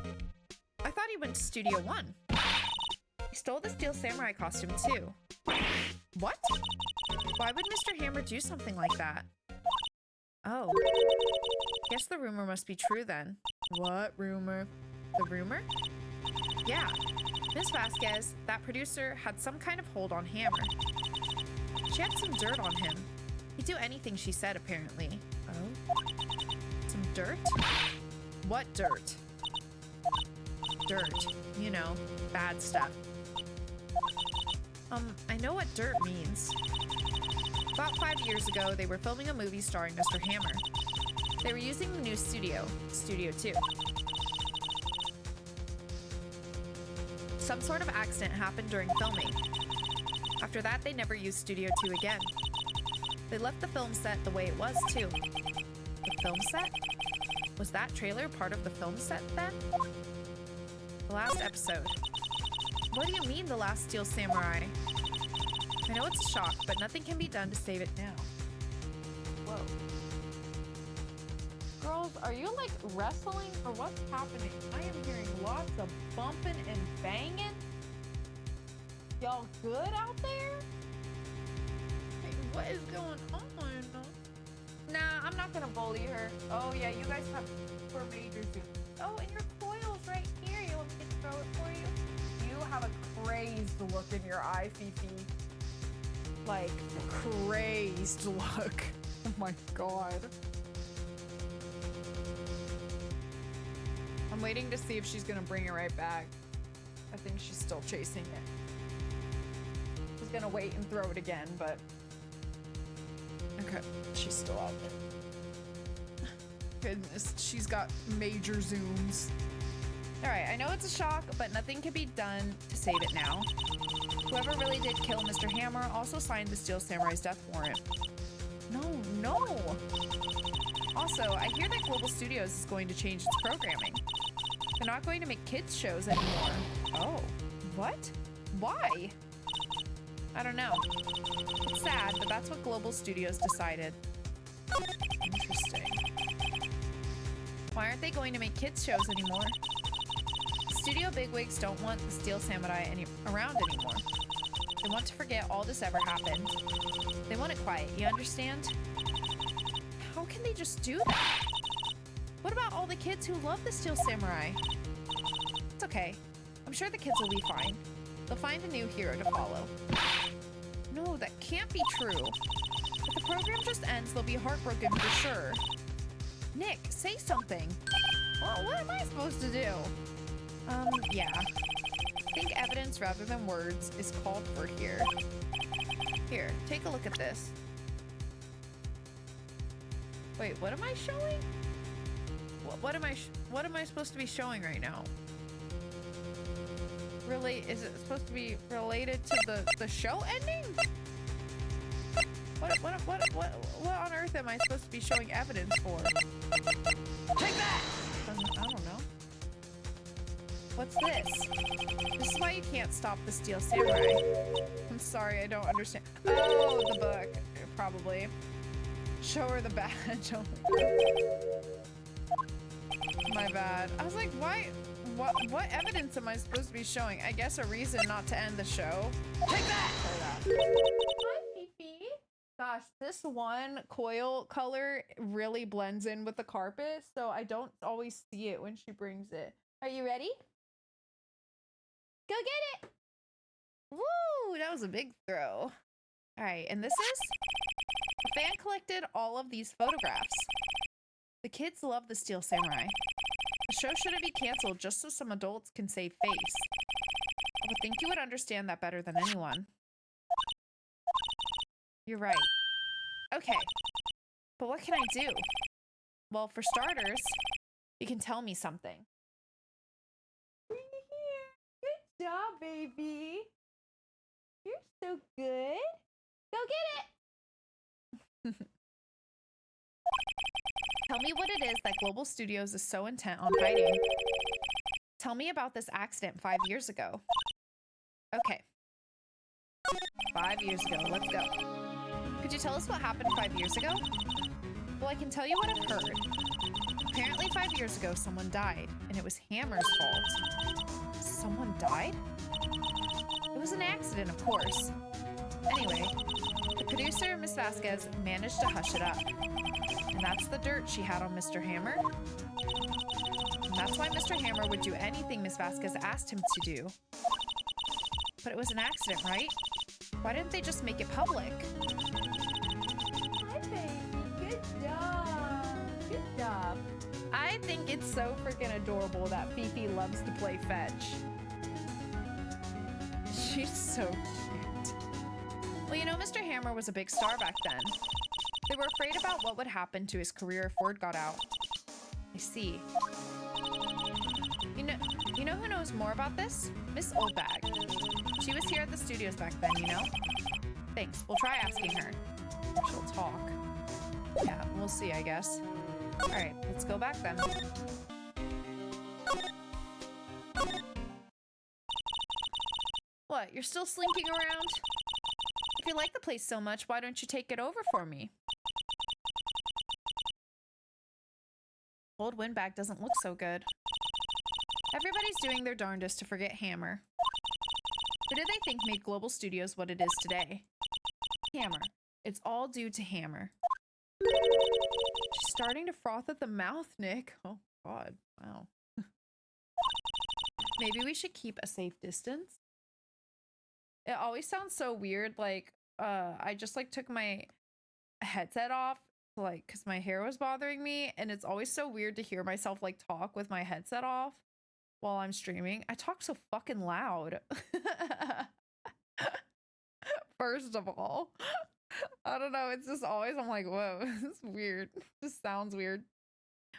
I thought he went to Studio 1. He stole the Steel Samurai costume, too. What? Why would Mr. Hammer do something like that? Oh. Guess the rumor must be true, then. What rumor? The rumor? Yeah. Miss Vasquez, that producer, had some kind of hold on Hammer. She had some dirt on him. He'd do anything she said, apparently. Oh? Some dirt? What dirt? Dirt. You know, bad stuff. I know what dirt means. About 5 years ago, they were filming a movie starring Mr. Hammer. They were using the new studio, Studio 2. Some sort of accident happened during filming. After that, they never used Studio 2 again. They left the film set the way it was, too. The film set? Was that trailer part of the film set, then? The last episode. What do you mean, the last Steel Samurai? I know it's a shock, but nothing can be done to save it now. Whoa. Girls, are you, like, wrestling, or what's happening? I am hearing lots of bumping and banging. Y'all good out there? Hey, what is going on? Nah, I'm not gonna bully her. Oh, yeah, you guys have for major suits. Oh, and your coil's right here. You want me to throw it for you? You have a crazed look in your eye, Fifi. Like, crazed look. Oh my god. I'm waiting to see if she's gonna bring it right back. I think she's still chasing it. She's gonna wait and throw it again, but okay, she's still out there. Goodness, she's got major zooms. All right, I know it's a shock, but nothing can be done to save it now. Whoever really did kill Mr. Hammer also signed the Steel Samurai's death warrant. No. Also, I hear that Global Studios is going to change its programming. They're not going to make kids shows anymore. Oh, what? Why? I don't know. It's sad, but that's what Global Studios decided. Interesting. Why aren't they going to make kids shows anymore? Studio bigwigs don't want the Steel Samurai around anymore. They want to forget all this ever happened. They want it quiet, you understand? How can they just do that? What about all the kids who love the Steel Samurai? It's okay. I'm sure the kids will be fine. They'll find a new hero to follow. No, that can't be true. If the program just ends, they'll be heartbroken for sure. Nick, say something. Well, what am I supposed to do? Yeah. I think evidence rather than words is called for here. Here, take a look at this. Wait, what am I showing? What am I supposed to be showing right now? Really, is it supposed to be related to the show ending? What on earth am I supposed to be showing evidence for? Take that! I don't know. What's this? This is why you can't stop the Steel Samurai. I'm sorry, I don't understand. Oh, the book. Probably. Show her the badge. Oh my bad. I was like, why? What evidence am I supposed to be showing? I guess a reason not to end the show. Take that! Hi, Fifi. Gosh, this one coil color really blends in with the carpet, so I don't always see it when she brings it. Are you ready? Go get it! Woo! That was a big throw. All right, and this is? A fan collected all of these photographs. The kids love the Steel Samurai. The show shouldn't be canceled just so some adults can save face. I would think you would understand that better than anyone. You're right. Okay, but what can I do? Well, for starters, you can tell me something. Good job, baby. You're so good. Go get it. Tell me what it is that Global Studios is so intent on hiding. Tell me about this accident 5 years ago. Okay. 5 years ago, let's go. Could you tell us what happened 5 years ago? Well, I can tell you what I've heard. Apparently 5 years ago, someone died, and it was Hammer's fault. Someone died? It was an accident, of course. Anyway, the producer, Miss Vasquez, managed to hush it up. And that's the dirt she had on Mr. Hammer. And that's why Mr. Hammer would do anything Miss Vasquez asked him to do. But it was an accident, right? Why didn't they just make it public? Hi, baby. Good job. Good job. I think it's so freaking adorable that Fifi loves to play fetch. She's so cute. Well, you know, Mr. Hammer was a big star back then. They were afraid about what would happen to his career if word got out. I see. You know who knows more about this? Miss Oldbag. She was here at the studios back then, you know? Thanks. We'll try asking her. She'll talk. Yeah, we'll see, I guess. All right, let's go back then. What, you're still slinking around? If you like the place so much, why don't you take it over for me? Old Windbag doesn't look so good. Everybody's doing their darndest to forget Hammer. Who do they think made Global Studios what it is today? Hammer. It's all due to Hammer. She's starting to froth at the mouth, Nick. Oh, God. Wow. Maybe we should keep a safe distance. It always sounds so weird. Like, I just like took my headset off, like, because my hair was bothering me. And it's always so weird to hear myself like talk with my headset off. while I'm streaming. I talk so fucking loud. First of all, I don't know. It's just always, I'm like, whoa, it's weird. This sounds weird.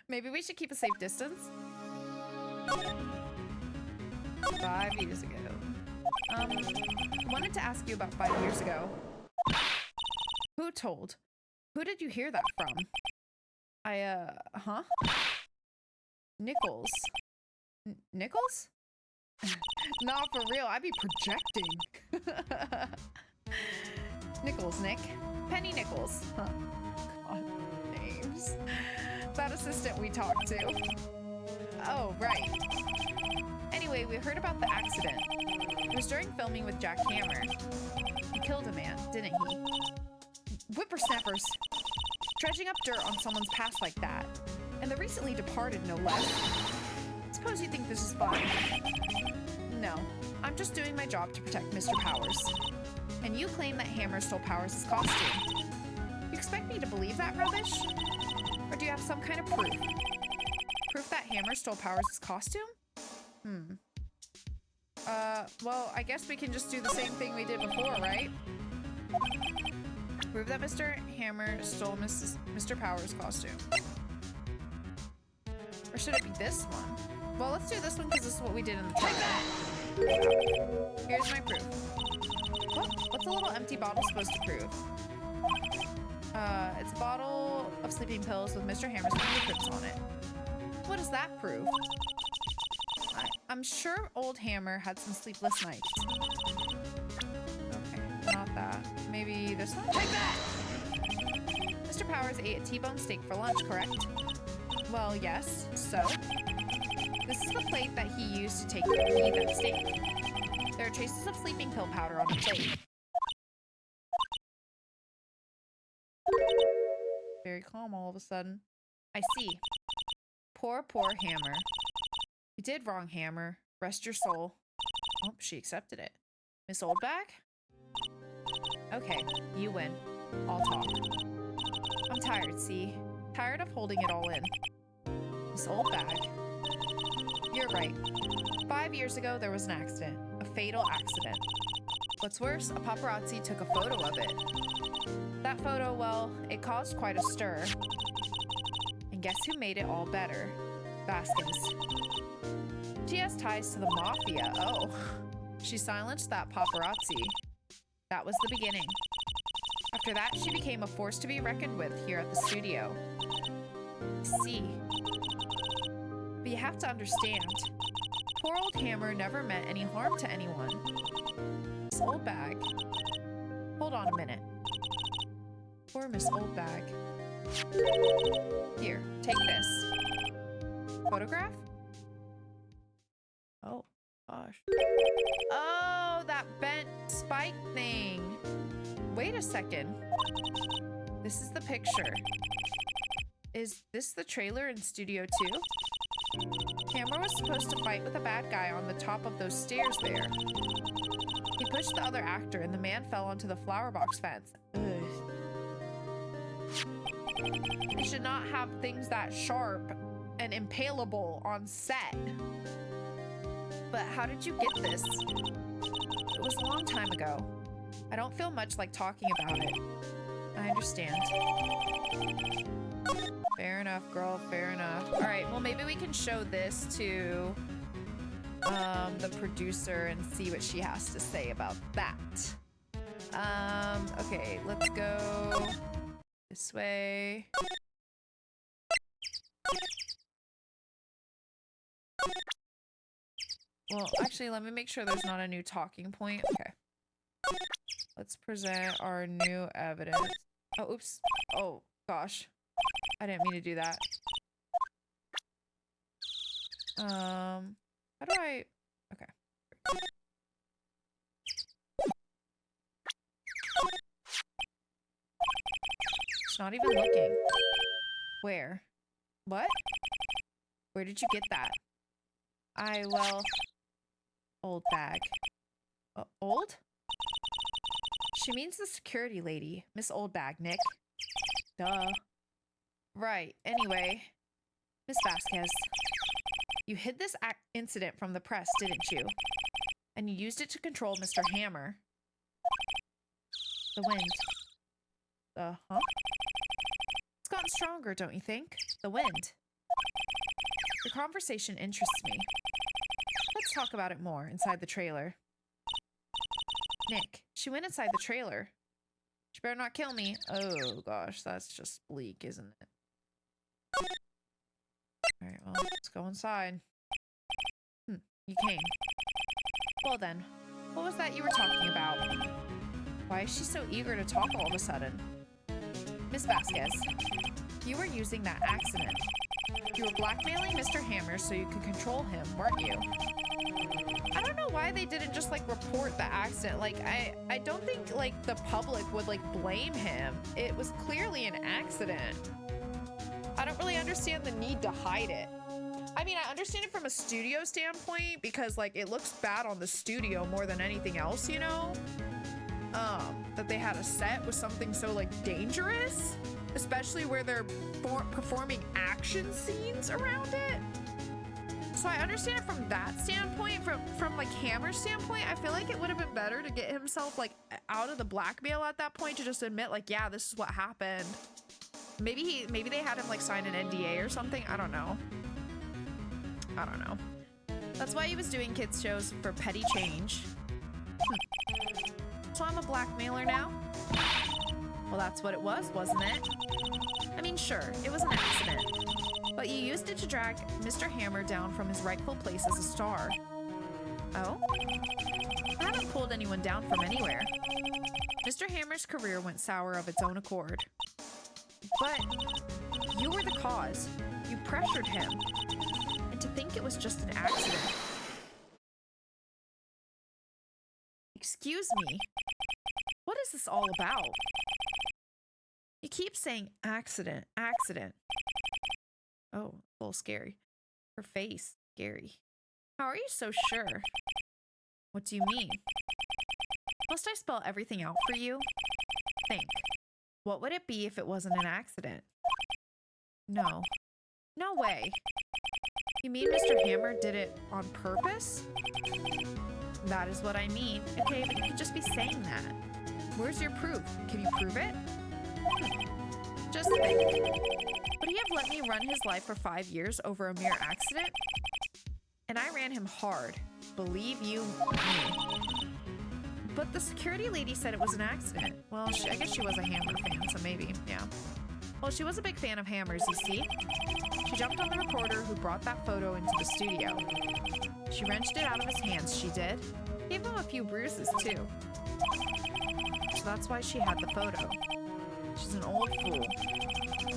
Maybe we should keep a safe distance. 5 years ago. Wanted to ask you about 5 years ago. Who told? Who did you hear that from? Huh? Nichols. Nichols? Not for real, I'd be projecting. Nichols, Nick. Penny Nichols. Huh. God, names. That assistant we talked to. Oh, right. Anyway, we heard about the accident. It was during filming with Jack Hammer. He killed a man, didn't he? Whippersnappers! Dredging up dirt on someone's past like that. And the recently departed, no less. Suppose you think this is fun. No, I'm just doing my job to protect Mr. Powers. And you claim that Hammer stole Powers' costume. You expect me to believe that rubbish? Or do you have some kind of proof? Proof that Hammer stole Powers' costume? Well, I guess we can just do the same thing we did before, right? Prove that Mr. Hammer stole Mr. Powers' costume. Or should it be this one? Well, let's do this one because this is what we did in the trial. Here's my proof. What's a little empty bottle supposed to prove? It's a bottle of sleeping pills with Mr. Hammer's fingerprints on it. What does that prove? I'm sure old Hammer had some sleepless nights. Okay, not that. Maybe this one? Take that! Mr. Powers ate a T-bone steak for lunch, correct? Well, yes. So? This is the plate that he used to eat that steak. There are traces of sleeping pill powder on the plate. Very calm all of a sudden. I see. Poor, poor Hammer. You did wrong, Hammer. Rest your soul. Oh, she accepted it. Miss Oldbag? Okay, you win. I'll talk. I'm tired, see? Tired of holding it all in. Miss Oldbag? You're right. 5 years ago, there was an accident. A fatal accident. What's worse, a paparazzi took a photo of it. That photo, well, it caused quite a stir. And guess who made it all better? Vasquez. She has ties to the mafia. Oh. She silenced that paparazzi. That was the beginning. After that, she became a force to be reckoned with here at the studio. See. But you have to understand. Poor old Hammer never meant any harm to anyone. Miss Oldbag. Hold on a minute. Poor Miss Oldbag. Here, take this. Photograph? Oh, gosh. Oh, that bent spike thing. Wait a second. This is the picture. Is this the trailer in Studio 2? Hammer was supposed to fight with a bad guy on the top of those stairs there. He pushed the other actor and the man fell onto the flower box fence. Ugh. They should not have things that sharp and impalable on set. But how did you get this? It was a long time ago. I don't feel much like talking about it. I understand. Fair enough, girl. Fair enough. All right, well, maybe we can show this to the producer and see what she has to say about that. Okay, let's go this way. Well, actually, let me make sure there's not a new talking point. Okay. Let's present our new evidence. Oh, oops. Oh, gosh. I didn't mean to do that. How do I... Okay. It's not even looking. Where? What? Where did you get that? Well... Old bag. Old? She means the security lady. Miss Oldbag, Nick. Duh. Right. Anyway. Miss Vasquez. You hid this incident from the press, didn't you? And you used it to control Mr. Hammer. The wind. Huh? It's gotten stronger, don't you think? The wind. Your conversation interests me. Let's talk about it more inside the trailer. Nick, she went inside the trailer. She better not kill me. Oh gosh, that's just bleak, isn't it? Alright, well, let's go inside. You came. Well then, what was that you were talking about? Why is she so eager to talk all of a sudden? Miss Vasquez, you were using that accident. You were blackmailing Mr. Hammer so you could control him, weren't you? I don't know why they didn't just like report the accident. Like, I don't think like the public would like blame him. It was clearly an accident. I don't really understand the need to hide it. I mean, I understand it from a studio standpoint because like it looks bad on the studio more than anything else, you know? That they had a set with something so like dangerous, especially where they're performing action scenes around it. So I understand it from that standpoint. From like Hammer's standpoint, I feel like it would have been better to get himself like out of the blackmail at that point, to just admit like, yeah, this is what happened. Maybe they had him like sign an NDA or something. I don't know. That's why he was doing kids shows for petty change. So I'm a blackmailer now? Well, that's what it was, wasn't it? I mean, sure, it was an accident. But you used it to drag Mr. Hammer down from his rightful place as a star. Oh? I haven't pulled anyone down from anywhere. Mr. Hammer's career went sour of its own accord. But you were the cause. You pressured him. And to think it was just an accident. Excuse me. What is this all about? You keep saying accident, accident. Oh, a little scary. Her face, scary. How are you so sure? What do you mean? Must I spell everything out for you? Think. What would it be if it wasn't an accident? No. No way. You mean Mr. Hammer did it on purpose? That is what I mean. Okay, but you could just be saying that. Where's your proof? Can you prove it? Just think. Would he have let me run his life for 5 years over a mere accident? And I ran him hard. Believe you me. But the security lady said it was an accident. Well, I guess she was a Hammer fan, so maybe, yeah. Well, she was a big fan of Hammers, you see. She jumped on the reporter who brought that photo into the studio. She wrenched it out of his hands, she did. Gave him a few bruises, too. So that's why she had the photo. She's an old fool.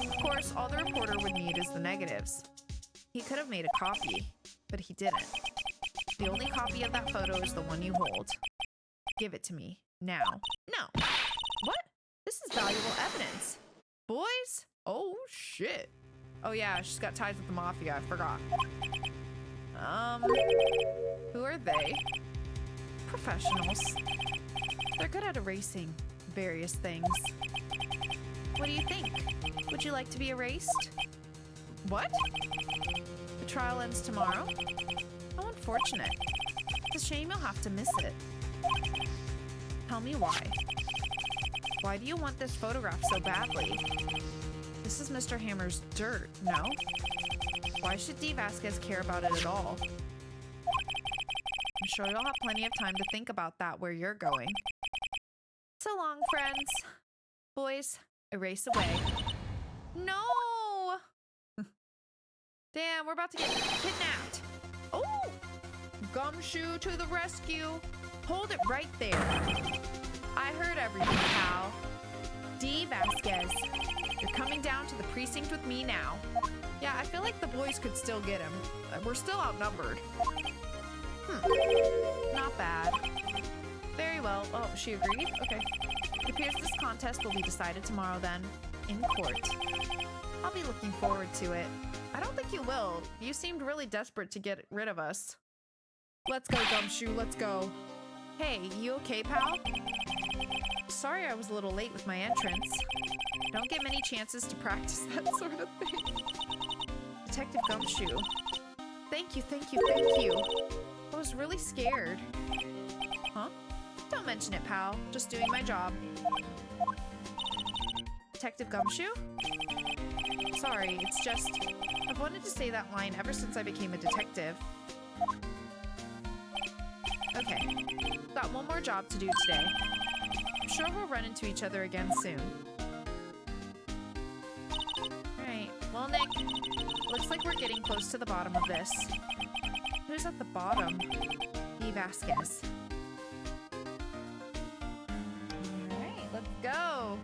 Of course, all the reporter would need is the negatives. He could have made a copy, but he didn't. The only copy of that photo is the one you hold. Give it to me. Now. No. What? This is valuable evidence. Boys? Oh, shit. Oh, yeah, she's got ties with the mafia. I forgot. Who are they? Professionals. They're good at erasing various things. What do you think? Would you like to be erased? What? The trial ends tomorrow? How unfortunate. It's a shame you'll have to miss it. Tell me why. Why do you want this photograph so badly? This is Mr. Hammer's dirt, no? Why should D. Vasquez care about it at all? I'm sure you'll have plenty of time to think about that where you're going. So long, friends. Boys, erase away. No! Damn, we're about to get kidnapped. Oh! Gumshoe to the rescue. Hold it right there. I heard everything, pal. D. Vasquez, you're coming down to the precinct with me now. Yeah, I feel like the boys could still get him. We're still outnumbered. Not bad. Very well. Oh, she agreed? Okay. It appears this contest will be decided tomorrow then, in court. I'll be looking forward to it. I don't think you will. You seemed really desperate to get rid of us. Let's go, Gumshoe, let's go. Hey, you okay, pal? Sorry I was a little late with my entrance. Don't get many chances to practice that sort of thing. Detective Gumshoe. Thank you, thank you, thank you. I was really scared. Huh? Don't mention it, pal. Just doing my job. Detective Gumshoe? Sorry, it's just... I've wanted to say that line ever since I became a detective. Okay. Got one more job to do today. I'm sure we'll run into each other again soon. Alright. Well, Nick, looks like we're getting close to the bottom of this. Who's at the bottom? E. Vasquez. Alright, let's go!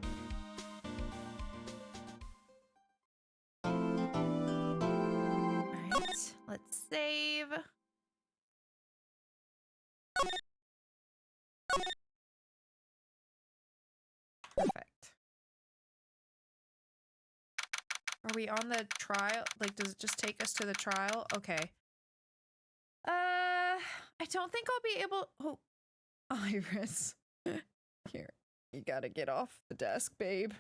Alright, let's save. Perfect. Are we on the trial? Like, does it just take us to the trial? Okay. I don't think I'll be able... Oh, Iris. Here, you gotta get off the desk, babe.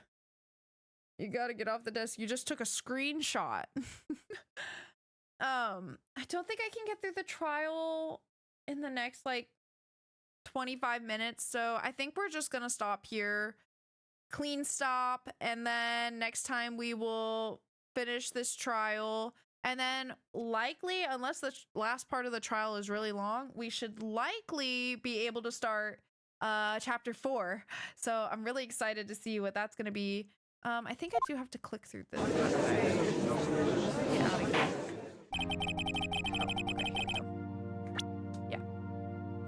You gotta get off the desk. You just took a screenshot. I don't think I can get through the trial in the next, like, 25 minutes. So I think we're just gonna stop here. Clean stop. And then next time we will finish this trial. And then likely, unless the last part of the trial is really long, we should likely be able to start chapter 4. So I'm really excited to see what that's going to be. I think I do have to click through this. Get out of here. Yeah.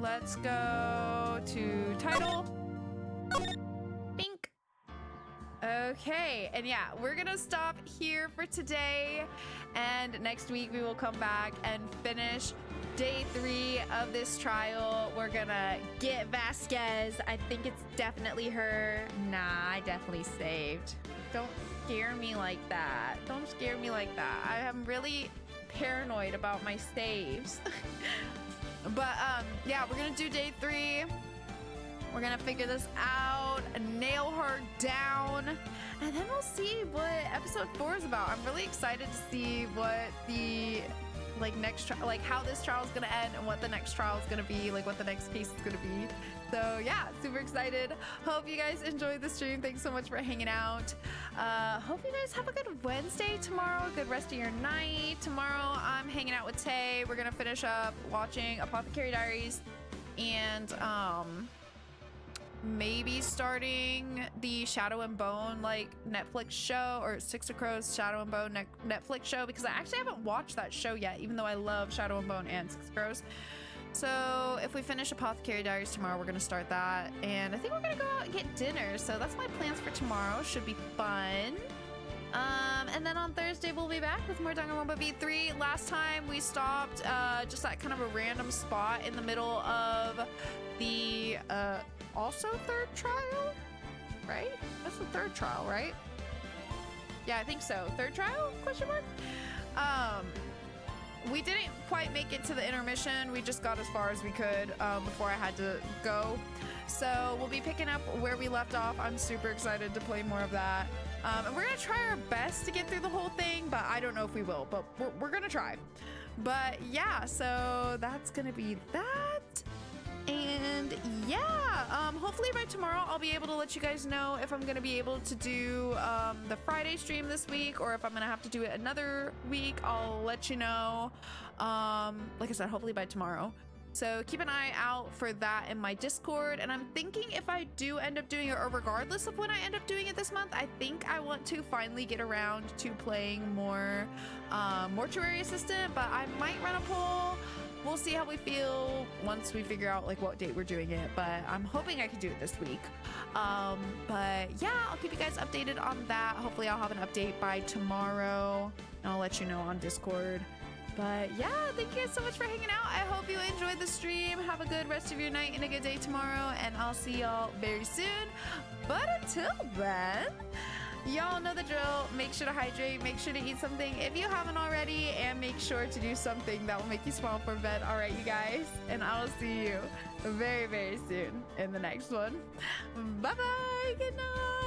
Let's go to title. Bink. Okay, and yeah, we're gonna stop here for today, and next week we will come back and finish day 3 of this trial. We're gonna get Vasquez. I think it's definitely her. Nah, I definitely saved. Don't scare me like that. Don't scare me like that. I am really paranoid about my saves. But yeah, we're gonna do day 3. We're gonna figure this out, nail her down, and then we'll see what episode 4 is about. I'm really excited to see what the next like how this trial is gonna end and what the next trial is gonna be, like what the next case is gonna be. So yeah, super excited. Hope you guys enjoyed the stream. Thanks so much for hanging out. Hope you guys have a good Wednesday tomorrow, a good rest of your night. Tomorrow I'm hanging out with Tay. We're gonna finish up watching Apothecary Diaries and maybe starting the Shadow and Bone like Netflix show, or Six of Crows Shadow and Bone Netflix show, because I actually haven't watched that show yet, even though I love Shadow and Bone and Six of Crows. So if we finish Apothecary Diaries tomorrow, we're gonna start that, and I think we're gonna go out and get dinner. So that's my plans for tomorrow. Should be fun. And then on Thursday we'll be back with more Danganronpa V3. Last time we stopped just at kind of a random spot in the middle of the also third trial, right? That's the third trial, right? Yeah, I think so. Third trial? Question mark? We didn't quite make it to the intermission. We just got as far as we could before I had to go. So we'll be picking up where we left off. I'm super excited to play more of that. And we're gonna try our best to get through the whole thing, but I don't know if we will, but we're gonna try. But yeah, so that's gonna be that. And yeah, hopefully by tomorrow I'll be able to let you guys know if I'm gonna be able to do the Friday stream this week, or if I'm gonna have to do it another week. I'll let you know. Like I said, hopefully by tomorrow. So keep an eye out for that in my Discord. And I'm thinking if I do end up doing it, or regardless of when I end up doing it this month, I think I want to finally get around to playing more Mortuary Assistant, but I might run a poll. We'll see how we feel once we figure out like what date we're doing it, but I'm hoping I can do it this week. But yeah, I'll keep you guys updated on that. Hopefully I'll have an update by tomorrow, and I'll let you know on Discord. But yeah, thank you guys so much for hanging out. I hope you enjoyed the stream. Have a good rest of your night and a good day tomorrow, and I'll see y'all very soon. But until then, y'all know the drill. Make sure to hydrate, make sure to eat something if you haven't already, and make sure to do something that will make you smile for bed. All right, you guys, and I will see you very, very soon in the next one. Bye-bye. Good night.